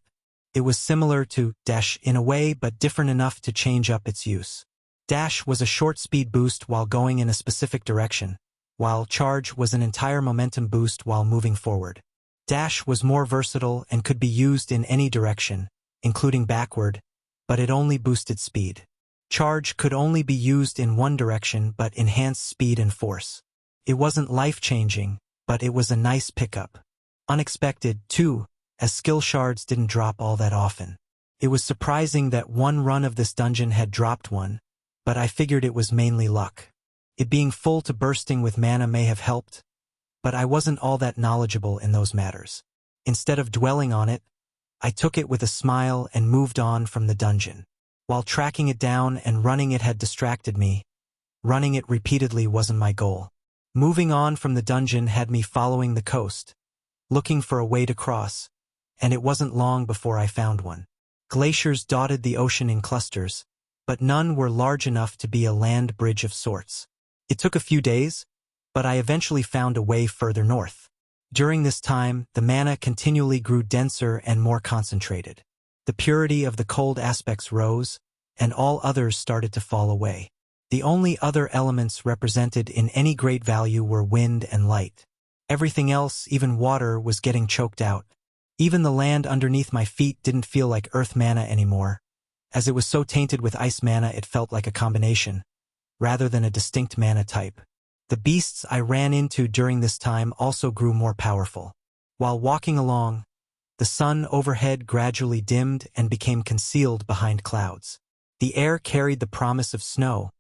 A: It was similar to dash in a way, but different enough to change up its use. Dash was a short speed boost while going in a specific direction, while charge was an entire momentum boost while moving forward. Dash was more versatile and could be used in any direction, including backward, but it only boosted speed. Charge could only be used in one direction but enhanced speed and force. It wasn't life-changing, but it was a nice pickup. Unexpected, too, as skill shards didn't drop all that often. It was surprising that one run of this dungeon had dropped one, but I figured it was mainly luck. It being full to bursting with mana may have helped, but I wasn't all that knowledgeable in those matters. Instead of dwelling on it, I took it with a smile and moved on from the dungeon. While tracking it down and running it had distracted me, running it repeatedly wasn't my goal. Moving on from the dungeon had me following the coast, looking for a way to cross, and it wasn't long before I found one. Glaciers dotted the ocean in clusters, but none were large enough to be a land bridge of sorts. It took a few days, but I eventually found a way further north. During this time, the mana continually grew denser and more concentrated. The purity of the cold aspects rose, and all others started to fall away. The only other elements represented in any great value were wind and light. Everything else, even water, was getting choked out. Even the land underneath my feet didn't feel like earth mana anymore. As it was so tainted with ice mana, it felt like a combination, rather than a distinct mana type. The beasts I ran into during this time also grew more powerful. While walking along, the sun overhead gradually dimmed and became concealed behind clouds. The air carried the promise of snow,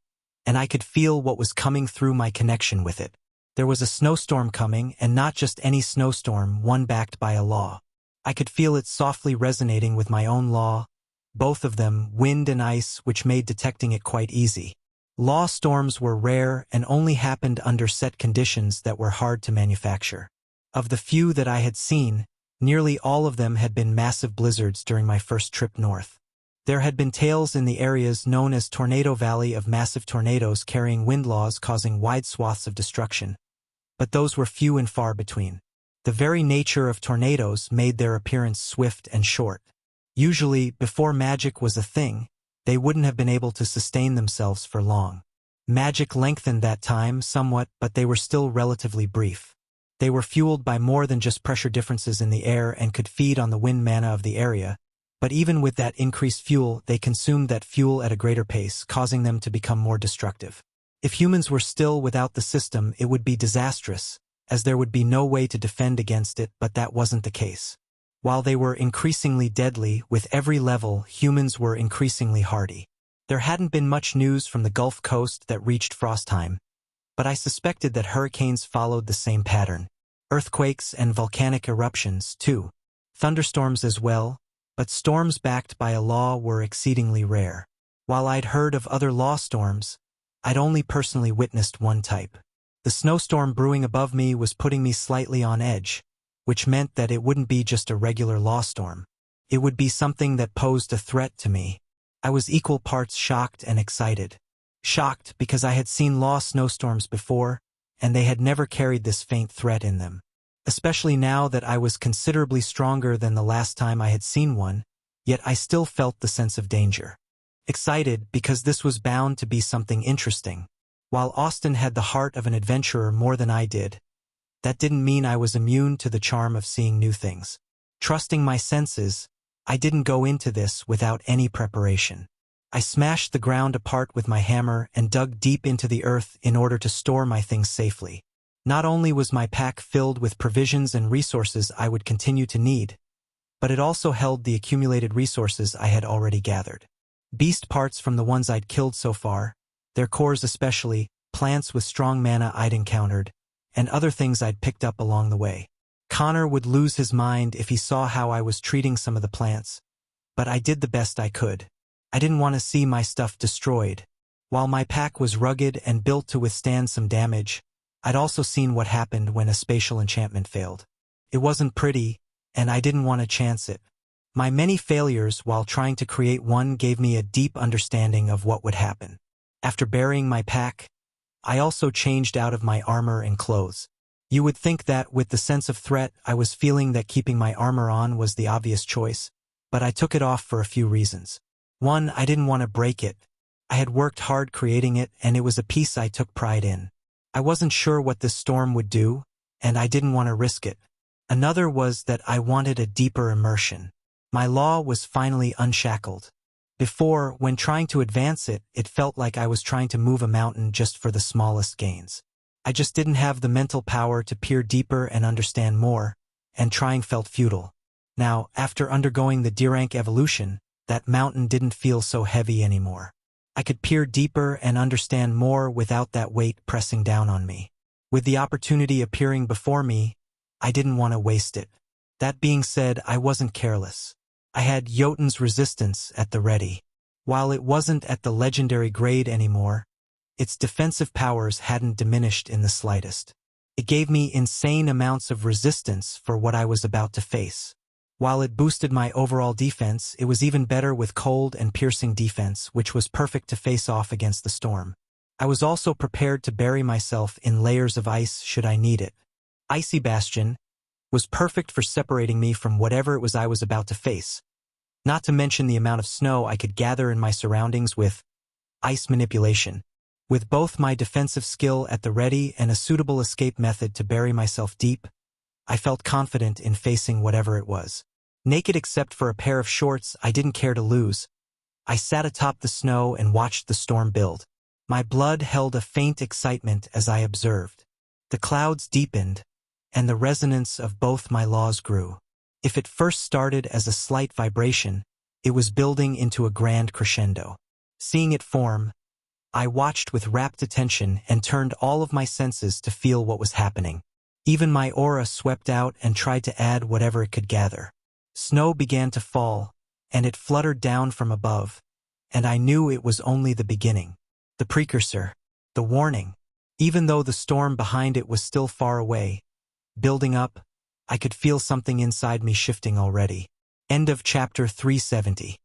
A: and I could feel what was coming through my connection with it. There was a snowstorm coming, and not just any snowstorm, one backed by a law. I could feel it softly resonating with my own law, both of them, wind and ice, which made detecting it quite easy. Law storms were rare and only happened under set conditions that were hard to manufacture. Of the few that I had seen, nearly all of them had been massive blizzards during my first trip north. There had been tales in the areas known as Tornado Valley of massive tornadoes carrying wind laws causing wide swaths of destruction, but those were few and far between. The very nature of tornadoes made their appearance swift and short. Usually, before magic was a thing, they wouldn't have been able to sustain themselves for long. Magic lengthened that time somewhat, but they were still relatively brief. They were fueled by more than just pressure differences in the air and could feed on the wind mana of the area, but even with that increased fuel, they consumed that fuel at a greater pace, causing them to become more destructive. If humans were still without the system, it would be disastrous, as there would be no way to defend against it, but that wasn't the case. While they were increasingly deadly, with every level, humans were increasingly hardy. There hadn't been much news from the Gulf Coast that reached Frostheim, but I suspected that hurricanes followed the same pattern. Earthquakes and volcanic eruptions, too. Thunderstorms as well, but storms backed by a law were exceedingly rare. While I'd heard of other law storms, I'd only personally witnessed one type. The snowstorm brewing above me was putting me slightly on edge, which meant that it wouldn't be just a regular law storm. It would be something that posed a threat to me. I was equal parts shocked and excited. Shocked because I had seen law snowstorms before, and they had never carried this faint threat in them. Especially now that I was considerably stronger than the last time I had seen one, yet I still felt the sense of danger. Excited because this was bound to be something interesting. While Austin had the heart of an adventurer more than I did, that didn't mean I was immune to the charm of seeing new things. Trusting my senses, I didn't go into this without any preparation. I smashed the ground apart with my hammer and dug deep into the earth in order to store my things safely. Not only was my pack filled with provisions and resources I would continue to need, but it also held the accumulated resources I had already gathered. Beast parts from the ones I'd killed so far, their cores especially, plants with strong mana I'd encountered, and other things I'd picked up along the way. Connor would lose his mind if he saw how I was treating some of the plants, but I did the best I could. I didn't want to see my stuff destroyed. While my pack was rugged and built to withstand some damage, I'd also seen what happened when a spatial enchantment failed. It wasn't pretty, and I didn't want to chance it. My many failures while trying to create one gave me a deep understanding of what would happen. After burying my pack, I also changed out of my armor and clothes. You would think that with the sense of threat I was feeling that keeping my armor on was the obvious choice, but I took it off for a few reasons. One, I didn't want to break it. I had worked hard creating it, and it was a piece I took pride in. I wasn't sure what this storm would do, and I didn't want to risk it. Another was that I wanted a deeper immersion. My law was finally unshackled. Before, when trying to advance it, it felt like I was trying to move a mountain just for the smallest gains. I just didn't have the mental power to peer deeper and understand more, and trying felt futile. Now, after undergoing the D-rank evolution, that mountain didn't feel so heavy anymore. I could peer deeper and understand more without that weight pressing down on me. With the opportunity appearing before me, I didn't want to waste it. That being said, I wasn't careless. I had Jotun's resistance at the ready. While it wasn't at the legendary grade anymore, its defensive powers hadn't diminished in the slightest. It gave me insane amounts of resistance for what I was about to face. While it boosted my overall defense, it was even better with cold and piercing defense, which was perfect to face off against the storm. I was also prepared to bury myself in layers of ice should I need it. Icy Bastion was perfect for separating me from whatever it was I was about to face, not to mention the amount of snow I could gather in my surroundings with ice manipulation. With both my defensive skill at the ready and a suitable escape method to bury myself deep, I felt confident in facing whatever it was. Naked except for a pair of shorts I didn't care to lose, I sat atop the snow and watched the storm build. My blood held a faint excitement as I observed. The clouds deepened, and the resonance of both my laws grew. If it first started as a slight vibration, it was building into a grand crescendo. Seeing it form, I watched with rapt attention and turned all of my senses to feel what was happening. Even my aura swept out and tried to add whatever it could gather. Snow began to fall, and it fluttered down from above, and I knew it was only the beginning. The precursor, the warning. Even though the storm behind it was still far away, building up, I could feel something inside me shifting already. End of chapter 370.